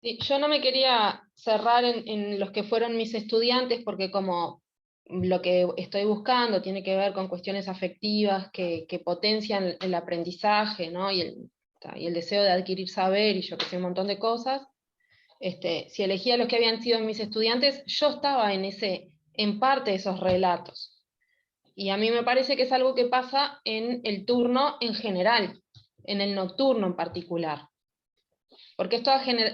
Sí, yo no me quería cerrar en los que fueron mis estudiantes, porque como lo que estoy buscando tiene que ver con cuestiones afectivas que potencian el aprendizaje, ¿no? Y y el deseo de adquirir saber y yo que sé, un montón de cosas, si elegía los que habían sido mis estudiantes, yo estaba en parte de esos relatos. Y a mí me parece que es algo que pasa en el turno en general, en el nocturno en particular. Porque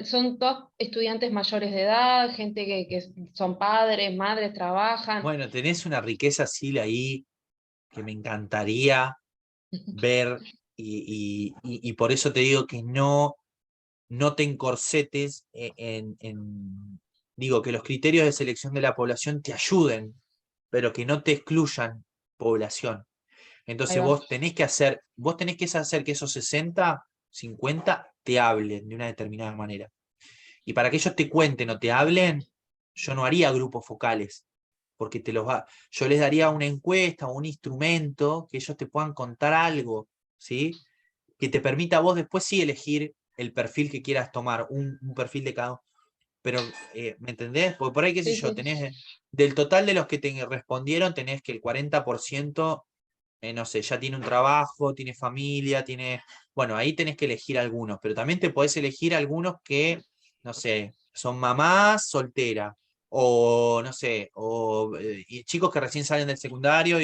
son todos estudiantes mayores de edad, gente que son padres, madres, trabajan. Bueno, tenés una riqueza, Sil, ahí que me encantaría ver y por eso te digo que no te encorsetes digo, que los criterios de selección de la población te ayuden, pero que no te excluyan población. Entonces vos tenés que hacer que esos 60, 50 te hablen de una determinada manera. Y para que ellos te cuenten o te hablen, yo no haría grupos focales, porque yo les daría una encuesta o un instrumento que ellos te puedan contar algo, ¿sí? Que te permita a vos después sí elegir el perfil que quieras tomar, un perfil de cada uno. Pero, ¿me entendés? Porque por ahí, qué sé yo, tenés, del total de los que te respondieron, tenés que el 40%, no sé, ya tiene un trabajo, tiene familia, bueno, ahí tenés que elegir algunos, pero también te podés elegir algunos que, no sé, son mamás solteras, o no sé, o y chicos que recién salen del secundario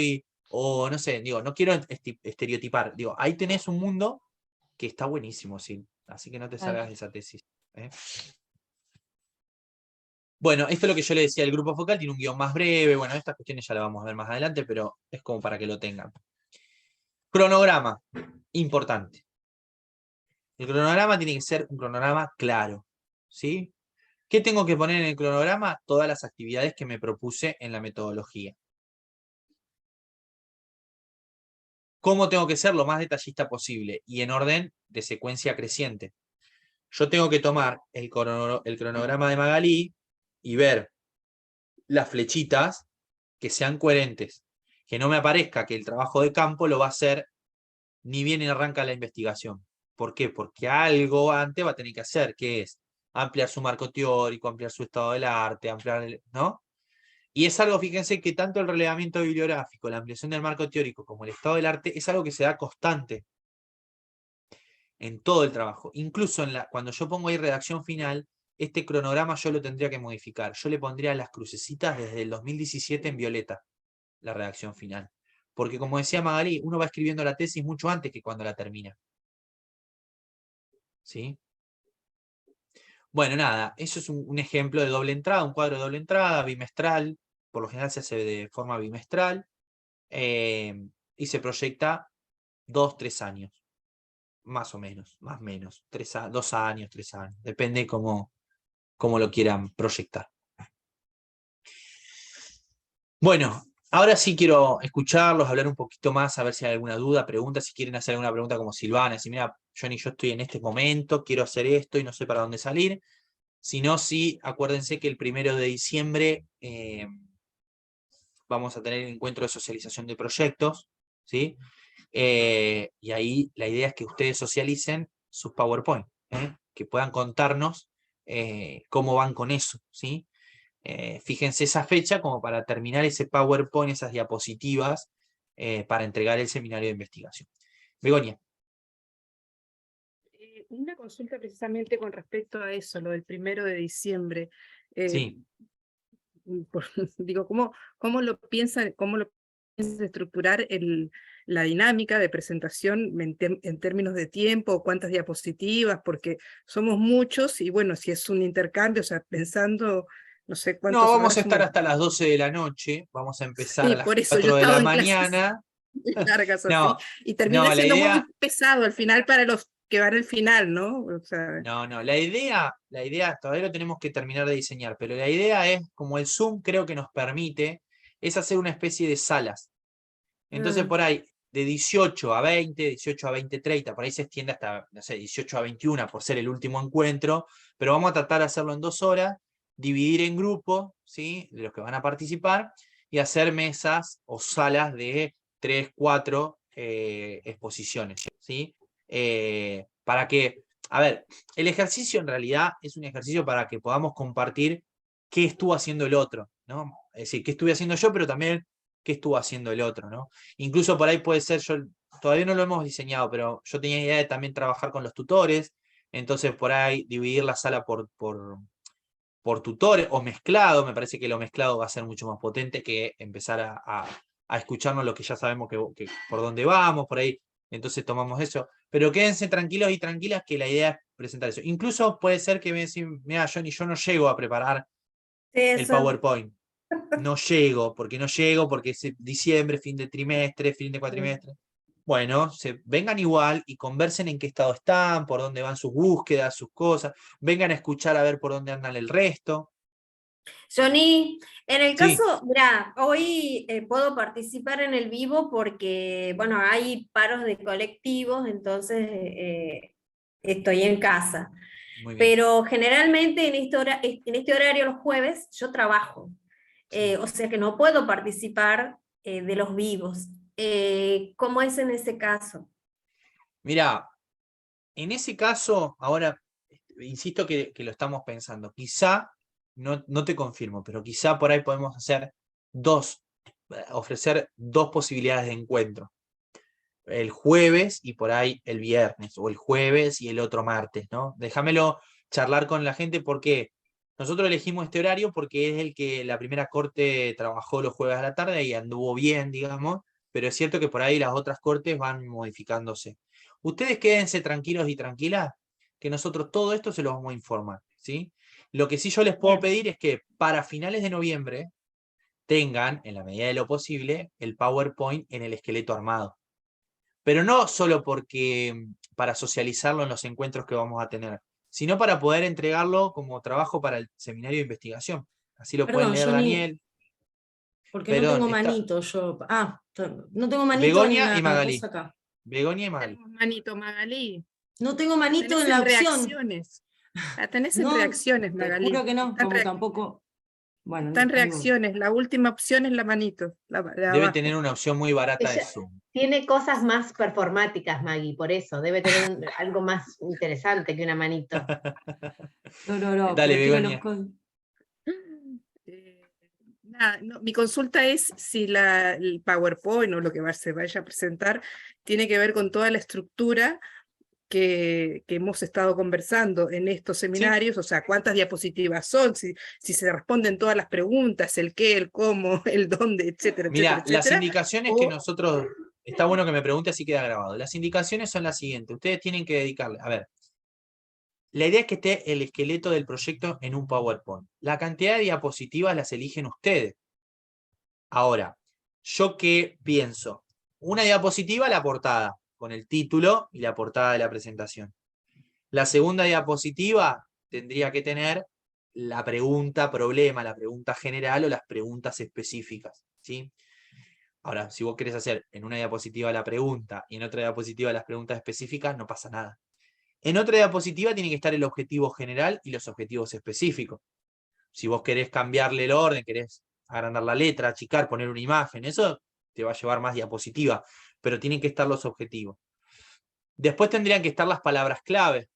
o no sé, digo, no quiero estereotipar, digo, ahí tenés un mundo que está buenísimo, sí, así que no te salgas de esa tesis. Bueno, esto es lo que yo le decía, el grupo focal tiene un guión más breve, bueno, estas cuestiones ya las vamos a ver más adelante, pero es como para que lo tengan. Cronograma, importante. El cronograma tiene que ser un cronograma claro, ¿sí? ¿Qué tengo que poner en el cronograma? Todas las actividades que me propuse en la metodología. ¿Cómo tengo que ser lo más detallista posible? Y en orden de secuencia creciente. Yo tengo que tomar el cronograma de Magalí y ver las flechitas que sean coherentes. Que no me aparezca que el trabajo de campo lo va a hacer ni bien arranca la investigación. ¿Por qué? Porque algo antes va a tener que hacer, que es ampliar su marco teórico, ampliar su estado del arte, ¿no? Y es algo, fíjense, que tanto el relevamiento bibliográfico, la ampliación del marco teórico, como el estado del arte, es algo que se da constante en todo el trabajo. Incluso cuando yo pongo ahí redacción final, este cronograma yo lo tendría que modificar. Yo le pondría las crucecitas desde el 2017 en violeta, la redacción final. Porque como decía Magalí, uno va escribiendo la tesis mucho antes que cuando la termina. ¿Sí? Bueno, nada, eso es un ejemplo de doble entrada, un cuadro de doble entrada, bimestral, por lo general se hace de forma bimestral, y se proyecta 2, 3 años, más o menos, más o menos, 2 años, 3 años, depende cómo lo quieran proyectar. Bueno, ahora sí quiero escucharlos, hablar un poquito más, a ver si hay alguna duda, pregunta, si quieren hacer alguna pregunta como Silvana, decir, mira, Johnny, yo estoy en este momento, quiero hacer esto y no sé para dónde salir. Si no, sí, acuérdense que el 1 de diciembre vamos a tener el encuentro de socialización de proyectos, ¿sí? Y ahí la idea es que ustedes socialicen sus PowerPoint, que puedan contarnos cómo van con eso, ¿sí? Fíjense esa fecha como para terminar ese PowerPoint, esas diapositivas, para entregar el seminario de investigación. Begoña. Una consulta precisamente con respecto a eso, lo del 1 de diciembre. Sí. Digo, ¿cómo lo piensan estructurar la dinámica de presentación en términos de tiempo, cuántas diapositivas? Porque somos muchos y bueno, si es un intercambio, o sea, pensando, no sé cuántos. No, vamos a estar hasta las 12 de la noche, vamos a empezar a las por eso 4 yo de la estaba en mañana. Largas así, No, y termina la siendo idea, muy pesado al final para los que van al final, ¿no? O sea, no, la idea todavía lo tenemos que terminar de diseñar, pero la idea es, como el Zoom creo que nos permite, es hacer una especie de salas. Entonces por ahí, de 18 a 20, 18 a 20, 30, por ahí se extiende hasta, no sé, 18 a 21 por ser el último encuentro, pero vamos a tratar de hacerlo en 2 horas, dividir en grupos, ¿sí? De los que van a participar, y hacer mesas o salas de 3, 4 exposiciones, ¿sí? Para que, a ver, el ejercicio en realidad es un ejercicio para que podamos compartir qué estuvo haciendo el otro, ¿no? Es decir, qué estuve haciendo yo, pero también qué estuvo haciendo el otro, ¿no? Incluso por ahí puede ser, yo todavía no lo hemos diseñado, pero yo tenía idea de también trabajar con los tutores, entonces por ahí dividir la sala por tutores o mezclado. Me parece que lo mezclado va a ser mucho más potente que empezar a escucharnos lo que ya sabemos que por dónde vamos, por ahí. Entonces tomamos eso. Pero quédense tranquilos y tranquilas que la idea es presentar eso. Incluso puede ser que me decís, mira, Johnny, yo no llego a preparar el Eso. PowerPoint. No llego, porque es diciembre, fin de trimestre, fin de cuatrimestre. Bueno, vengan igual y conversen en qué estado están, por dónde van sus búsquedas, sus cosas. Vengan a escuchar a ver por dónde andan el resto. Johnny, en el Sí. caso, mira, hoy puedo participar en el vivo porque, bueno, hay paros de colectivos, entonces estoy en casa. Muy bien. Pero generalmente en este horario los jueves yo trabajo, o sea que no puedo participar de los vivos. ¿Cómo es en ese caso? Mira, en ese caso, ahora, insisto que lo estamos pensando. Quizá, no te confirmo, pero quizá por ahí podemos ofrecer dos posibilidades de encuentro. El jueves y por ahí el viernes, o el jueves y el otro martes, ¿no? Déjamelo charlar con la gente porque nosotros elegimos este horario porque es el que la primera corte trabajó los jueves a la tarde y anduvo bien, digamos, pero es cierto que por ahí las otras cortes van modificándose. Ustedes quédense tranquilos y tranquilas, que nosotros todo esto se los vamos a informar, ¿sí? Lo que sí yo les puedo Bien. pedir es que para finales de noviembre tengan, en la medida de lo posible, el PowerPoint en el esqueleto armado. Pero no solo para socializarlo en los encuentros que vamos a tener, sino para poder entregarlo como trabajo para el seminario de investigación. Así lo pueden Perdón, leer Johnny, Daniel. porque no Perdón, tengo está manito yo. No tengo manito en Begoña y la Magalí. cosa acá. Begoña y Magalí. Tenemos manito, Magalí. No tengo La manito tenés en la en opción. reacciones. La tenés en No, reacciones, te Magalí. juro que no, Está en, como tampoco. Bueno, está en algo. reacciones. La última opción es la manito, la de Debe abajo. tener una opción muy barata de Ella Zoom. tiene cosas más performáticas, Maggie, por eso. Debe tener algo más interesante que una manito. No, Dale, pero quiero los Begoña. códigos. Nada, no, mi consulta es si el PowerPoint o lo que se vaya a presentar tiene que ver con toda la estructura que hemos estado conversando en estos seminarios, o sea, cuántas diapositivas son, si se responden todas las preguntas, el qué, el cómo, el dónde, etcétera, Mira, etcétera, las etcétera. indicaciones que nosotros, está bueno que me pregunte, así queda grabado. Las indicaciones son las siguientes. Ustedes tienen que dedicarle, a ver, la idea es que esté el esqueleto del proyecto en un PowerPoint. La cantidad de diapositivas las eligen ustedes. Ahora, ¿yo qué pienso? Una diapositiva, la portada, con el título y la portada de la presentación. La segunda diapositiva tendría que tener la pregunta problema, la pregunta general o las preguntas específicas, ¿sí? Ahora, si vos querés hacer en una diapositiva la pregunta y en otra diapositiva las preguntas específicas, no pasa nada. En otra diapositiva tiene que estar el objetivo general y los objetivos específicos. Si vos querés cambiarle el orden, querés agrandar la letra, achicar, poner una imagen, eso te va a llevar más diapositiva, pero tienen que estar los objetivos. Después tendrían que estar las palabras clave,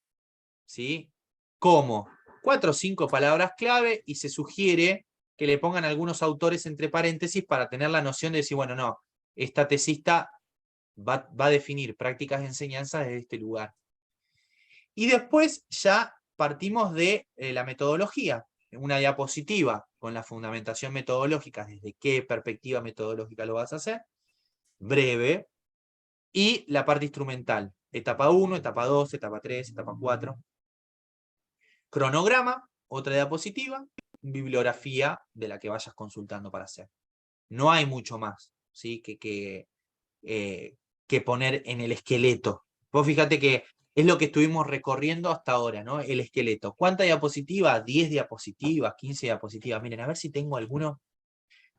¿sí? ¿Cómo? 4 o 5 palabras clave y se sugiere que le pongan algunos autores entre paréntesis para tener la noción de decir, bueno, no, esta tesista va a definir prácticas de enseñanza desde este lugar. Y después ya partimos de la metodología, una diapositiva con la fundamentación metodológica, desde qué perspectiva metodológica lo vas a hacer, breve, y la parte instrumental, etapa 1, etapa 2, etapa 3, etapa 4. Cronograma, otra diapositiva, bibliografía de la que vayas consultando para hacer. No hay mucho más, ¿sí? que poner en el esqueleto. Vos fíjate que es lo que estuvimos recorriendo hasta ahora, ¿no? El esqueleto. ¿Cuántas diapositivas? 10 diapositivas, 15 diapositivas. Miren, a ver si tengo alguno.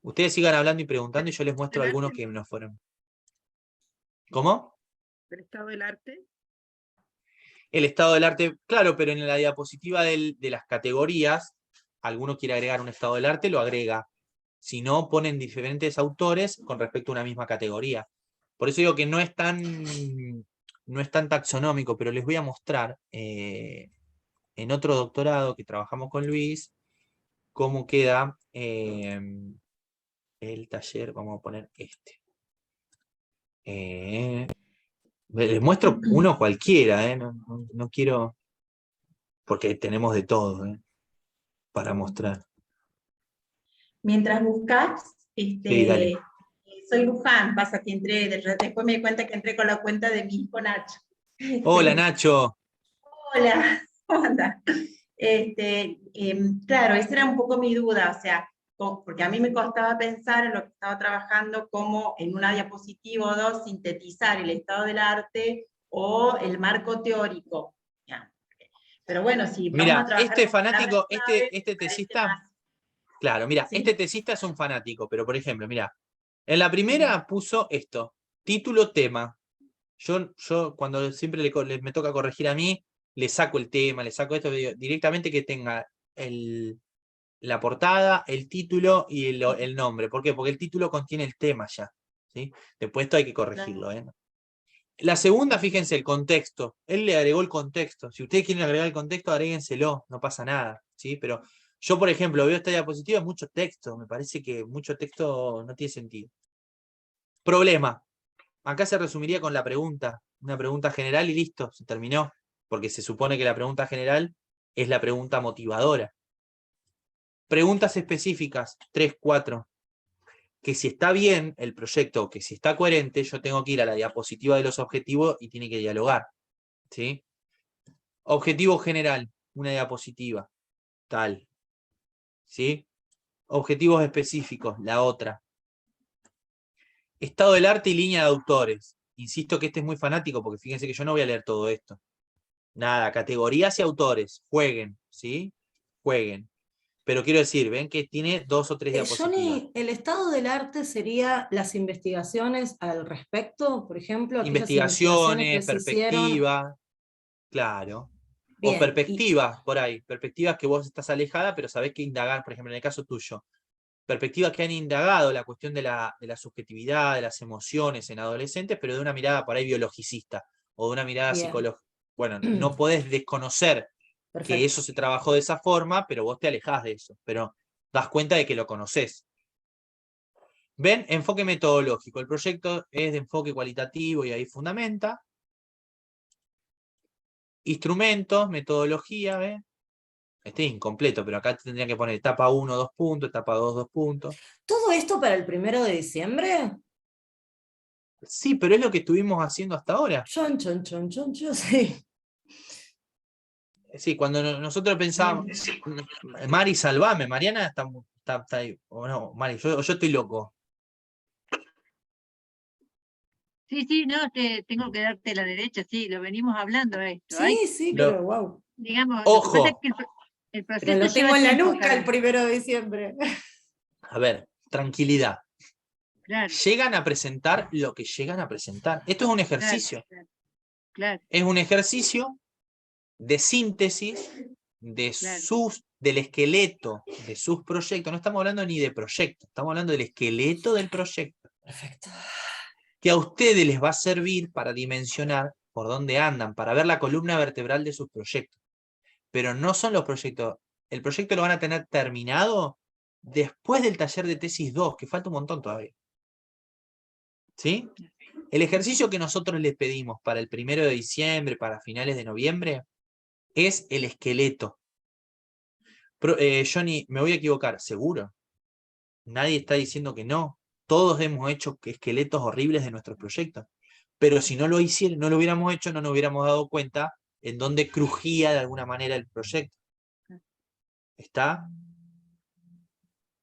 Ustedes sigan hablando y preguntando y yo les muestro algunos que nos fueron. ¿Cómo? ¿El estado del arte? El estado del arte, claro, pero en la diapositiva de las categorías, alguno quiere agregar un estado del arte, lo agrega. Si no, ponen diferentes autores con respecto a una misma categoría. Por eso digo que no es tan taxonómico, pero les voy a mostrar en otro doctorado que trabajamos con Luis, cómo queda el taller, vamos a poner este. Les muestro uno cualquiera, no quiero, porque tenemos de todo para mostrar. Mientras buscas, Sí, dale. soy Luján, pasa que entré, después me di cuenta que entré con la cuenta de mi hijo Nacho. Hola, Nacho. Hola, ¿cómo andás? Claro, esa era un poco mi duda, o sea, porque a mí me costaba pensar en lo que estaba trabajando, como en una diapositiva o dos sintetizar el estado del arte o el marco teórico. Ya. Pero bueno, si vamos a Mira, trabajar este con palabras fanático, clave, este me parece tesista, más. claro, mira, ¿Sí? este tesista es un fanático, pero por ejemplo, mira, en la primera puso esto, título, tema. Yo cuando siempre me toca corregir a mí, le saco el tema, le saco esto, directamente que tenga la portada, el título y el nombre. ¿Por qué? Porque el título contiene el tema ya, ¿sí? Después esto hay que corregirlo, La segunda, fíjense, el contexto. Él le agregó el contexto. Si ustedes quieren agregar el contexto, agréguenselo, no pasa nada, ¿sí? Pero yo, por ejemplo, veo esta diapositiva, mucho texto. Me parece que mucho texto no tiene sentido. Problema. Acá se resumiría con la pregunta. Una pregunta general y listo, se terminó. Porque se supone que la pregunta general es la pregunta motivadora. Preguntas específicas, 3, 4. Que si está bien el proyecto, que si está coherente, yo tengo que ir a la diapositiva de los objetivos y tiene que dialogar, ¿sí? Objetivo general, una diapositiva, tal, ¿sí? Objetivos específicos, la otra. Estado del arte y línea de autores. Insisto que este es muy fanático porque fíjense que yo no voy a leer todo esto. Nada, categorías y autores, jueguen, ¿sí? Jueguen. Pero quiero decir, ven que tiene 2 o 3 diapositivas. Johnny, ¿el estado del arte sería las investigaciones al respecto, por ejemplo? Aquellas investigaciones Investigaciones, que se hicieron. perspectiva, claro. O Bien, perspectivas, por ahí. Perspectivas que vos estás alejada, pero sabés que indagar, por ejemplo, en el caso tuyo. Perspectivas que han indagado la cuestión de la subjetividad, de las emociones en adolescentes, pero de una mirada por ahí biologicista o de una mirada bien. psicológica. Bueno, no podés desconocer que Perfecto. eso se trabajó de esa forma, pero vos te alejás de eso. Pero das cuenta de que lo conocés. ¿Ven? Enfoque metodológico. El proyecto es de enfoque cualitativo y ahí fundamenta. Instrumentos, metodología, ¿ven? Este es incompleto, pero acá tendría que poner etapa 1, 2 puntos, etapa 2, 2 puntos. ¿Todo esto para el 1 de diciembre? Sí, pero es lo que estuvimos haciendo hasta ahora. Chon, sí. Sí, cuando nosotros pensábamos, Mari, salvame, Mariana está ahí, o no, Mari, yo estoy loco. Sí, no, tengo que darte la derecha, sí, lo venimos hablando esto. Sí, pero wow. Digamos, Ojo. lo que pasa es que el Pero proceso lo tengo lleva en la tiempo, nuca el Carmen. 1 de diciembre. A ver, tranquilidad. Claro, Llegan a presentar lo que llegan a presentar. Esto es un ejercicio. claro. Es un ejercicio de síntesis del esqueleto de sus proyectos. No estamos hablando ni de proyectos, estamos hablando del esqueleto del proyecto. Perfecto. Que a ustedes les va a servir para dimensionar por dónde andan, para ver la columna vertebral de sus proyectos. Pero no son los proyectos. El proyecto lo van a tener terminado después del taller de tesis 2, que falta un montón todavía. ¿Sí? El ejercicio que nosotros les pedimos para el 1 de diciembre, para finales de noviembre, es el esqueleto. Johnny, me voy a equivocar, seguro. Nadie está diciendo que no. Todos hemos hecho esqueletos horribles de nuestros proyectos. Pero si no lo hubiéramos hecho, no nos hubiéramos dado cuenta en dónde crujía de alguna manera el proyecto. ¿Está?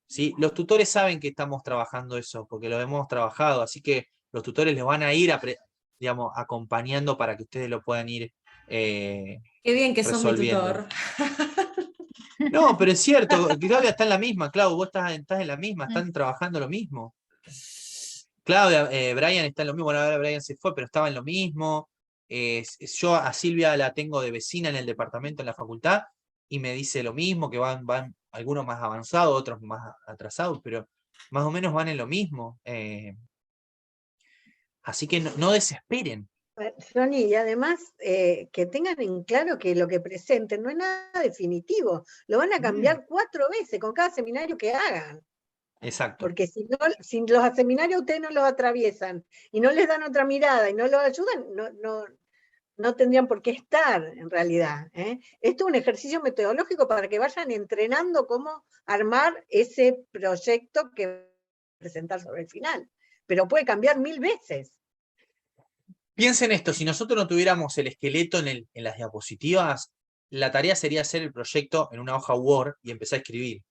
¿Sí? Los tutores saben que estamos trabajando eso, porque lo hemos trabajado, así que los tutores les van a ir digamos, acompañando para que ustedes lo puedan ir Qué bien que sos mi resolviendo. tutor. No, pero es cierto, Claudia está en la misma, Clau, vos estás en la misma, están trabajando lo mismo. Claudia, Brian está en lo mismo, bueno, ahora Brian se fue, pero estaba en lo mismo. Yo a Silvia la tengo de vecina en el departamento, en la facultad, y me dice lo mismo, que van algunos más avanzados, otros más atrasados, pero más o menos van en lo mismo. Así que no desesperen. Johnny, y además que tengan en claro que lo que presenten no es nada definitivo, lo van a cambiar 4 veces con cada seminario que hagan. Exacto. Porque si los seminarios ustedes no los atraviesan y no les dan otra mirada y no los ayudan, no tendrían por qué estar en realidad. Esto es un ejercicio metodológico para que vayan entrenando cómo armar ese proyecto que presentar sobre el final. Pero puede cambiar 1000 veces. Piensen esto, si nosotros no tuviéramos el esqueleto en las diapositivas, la tarea sería hacer el proyecto en una hoja Word y empezar a escribir.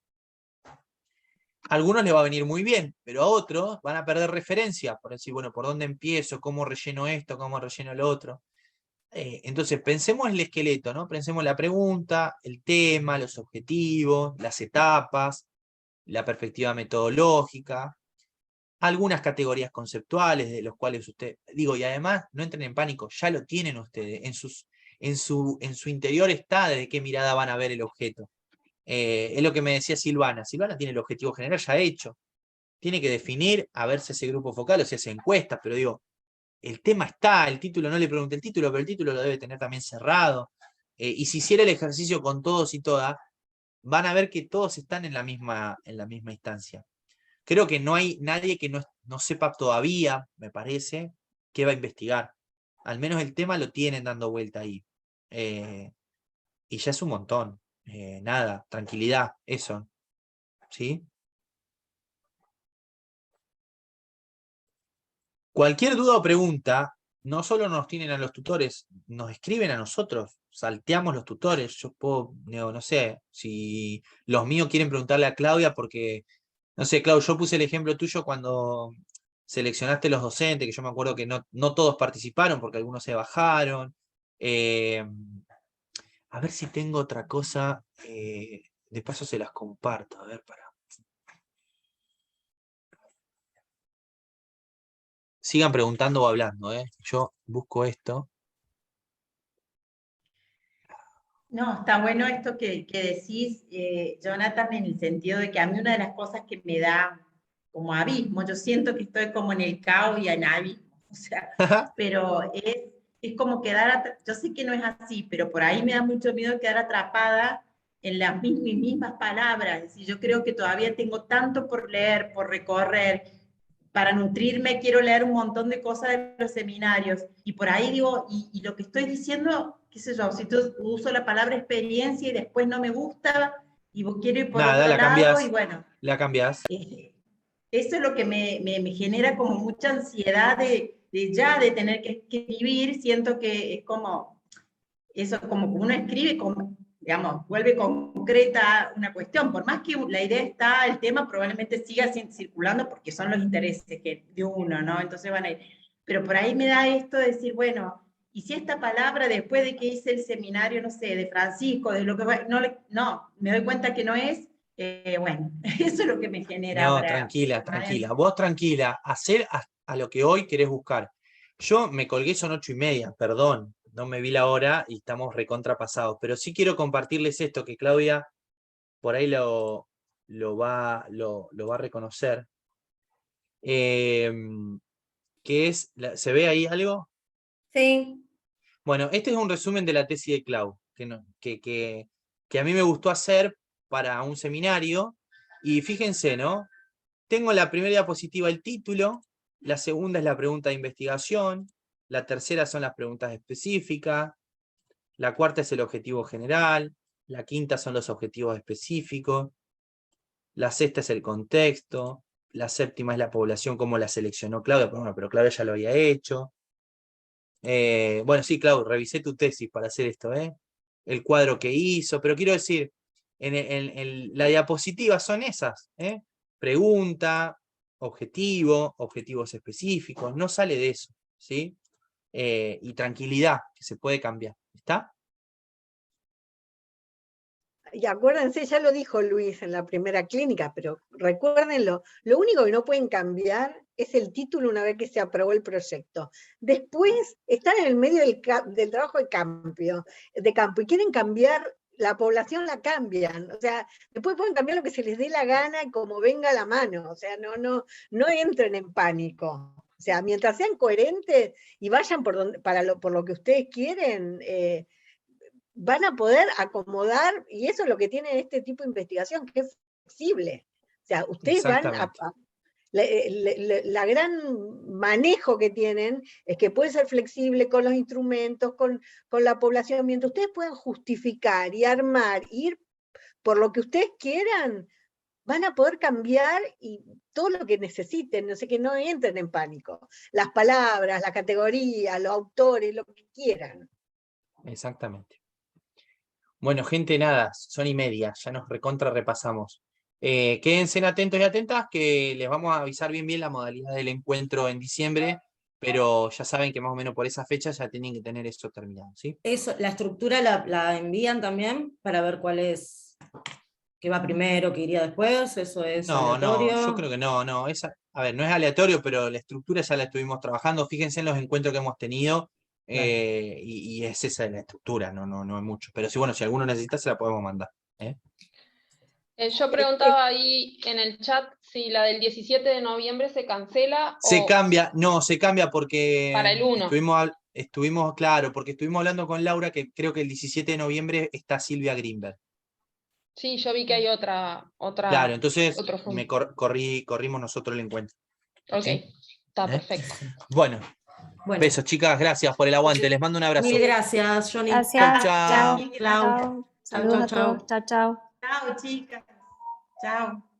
A algunos les va a venir muy bien, pero a otros van a perder referencia, por decir, bueno, ¿por dónde empiezo? ¿Cómo relleno esto? ¿Cómo relleno lo otro? Entonces, pensemos en el esqueleto, ¿no? Pensemos la pregunta, el tema, los objetivos, las etapas, la perspectiva metodológica, algunas categorías conceptuales de los cuales usted, digo, y además, no entren en pánico, ya lo tienen ustedes, en su interior está de qué mirada van a ver el objeto. Es lo que me decía Silvana. Silvana tiene el objetivo general ya hecho. Tiene que definir a ver si ese grupo focal o si hace encuestas, pero digo, el tema está, el título, no le pregunté el título, pero el título lo debe tener también cerrado. Y si hiciera el ejercicio con todos y todas, van a ver que todos están en la misma instancia. Creo que no hay nadie que no sepa todavía, me parece, qué va a investigar. Al menos el tema lo tienen dando vuelta ahí. Y ya es un montón. Nada, tranquilidad, eso. ¿Sí? Cualquier duda o pregunta, no solo nos tienen a los tutores, nos escriben a nosotros, salteamos los tutores. Yo puedo, no sé, si los míos quieren preguntarle a Claudia porque, no sé, Claudia, yo puse el ejemplo tuyo cuando seleccionaste los docentes, que yo me acuerdo que no todos participaron porque algunos se bajaron. A ver si tengo otra cosa, de paso se las comparto, a ver, Sigan preguntando o hablando, yo busco esto. No, está bueno esto que decís, Jonathan, en el sentido de que a mí una de las cosas que me da como abismo, yo siento que estoy como en el caos y en abismo, o sea, pero es como quedar, yo sé que no es así, pero por ahí me da mucho miedo quedar atrapada en las mismas palabras. Es decir, yo creo que todavía tengo tanto por leer, por recorrer, para nutrirme quiero leer un montón de cosas de los seminarios, y por ahí digo, y lo que estoy diciendo, qué sé yo, si tú uso la palabra experiencia y después no me gusta, y vos quiero ir por Nada, otro la lado, cambiás, y bueno. la cambiás. Eso es lo que me genera como mucha ansiedad de tener que escribir. Siento que es como, eso como que uno escribe, digamos, vuelve concreta una cuestión. Por más que la idea está, el tema probablemente siga circulando porque son los intereses de uno, ¿no? Entonces van a ir. Pero por ahí me da esto de decir, bueno, y si esta palabra, después de que hice el seminario, no sé, de Francisco, de lo que va, no, me doy cuenta que no es, bueno, eso es lo que me genera No, ahora. tranquila. Vos tranquila, hacer a lo que hoy querés buscar. Yo me colgué, son 8:30, perdón, no me vi la hora y estamos recontrapasados, pero sí quiero compartirles esto que Claudia por ahí lo va a reconocer. Que es, ¿se ve ahí algo? Sí. Bueno, este es un resumen de la tesis de Clau, que a mí me gustó hacer para un seminario, y fíjense, ¿no? Tengo la primera diapositiva el título, la segunda es la pregunta de investigación, la tercera son las preguntas específicas, la cuarta es el objetivo general, la quinta son los objetivos específicos, la sexta es el contexto, la séptima es la población, como la seleccionó Claudia, pero Claudia ya lo había hecho. Bueno, sí, Claudia, revisé tu tesis para hacer esto, el cuadro que hizo, pero quiero decir, la diapositiva son esas, pregunta, objetivo, objetivos específicos, no sale de eso, ¿sí? Y tranquilidad, que se puede cambiar, ¿está? Y acuérdense, ya lo dijo Luis en la primera clínica, pero recuérdenlo, lo único que no pueden cambiar es el título una vez que se aprobó el proyecto. Después están en el medio del trabajo de campo y quieren cambiar, la población la cambian, o sea, después pueden cambiar lo que se les dé la gana y como venga la mano, o sea, no entren en pánico. O sea, mientras sean coherentes y vayan por lo que ustedes quieren, van a poder acomodar, y eso es lo que tiene este tipo de investigación, que es flexible. sea, ustedes van Exactamente. la gran manejo que tienen es que puede ser flexible con los instrumentos, con la población, mientras ustedes puedan justificar y armar, ir por lo que ustedes quieran, van a poder cambiar y todo lo que necesiten, no sé, que no entren en pánico. Las palabras, la categoría, los autores, lo que quieran. Exactamente. Bueno, gente, nada, son y media, ya nos recontra repasamos. Quédense atentos y atentas que les vamos a avisar bien la modalidad del encuentro en diciembre, pero ya saben que más o menos por esa fecha ya tienen que tener eso terminado, ¿sí? Eso, la estructura la envían también para ver cuál es, qué va primero, qué iría después, eso es No, aleatorio. yo creo que no. A ver, no es aleatorio, pero la estructura ya la estuvimos trabajando. Fíjense en los encuentros que hemos tenido, Claro. y es esa la estructura, no es mucho. Pero sí, bueno, si alguno necesita, se la podemos mandar. Yo preguntaba ahí en el chat si la del 17 de noviembre se cancela Se o cambia porque para el 1. porque estuvimos hablando con Laura que creo que el 17 de noviembre está Silvia Greenberg. Sí, yo vi que hay otra Claro, entonces otro corrimos nosotros el encuentro. Ok, ¿Sí? está perfecto. Bueno, Bueno, besos, chicas, gracias por el aguante. Les mando un abrazo. mil gracias, Johnny. Gracias. Chau. Clau. Chao. Saludos a todos. Chao, chao. Chao, chicas. Chao.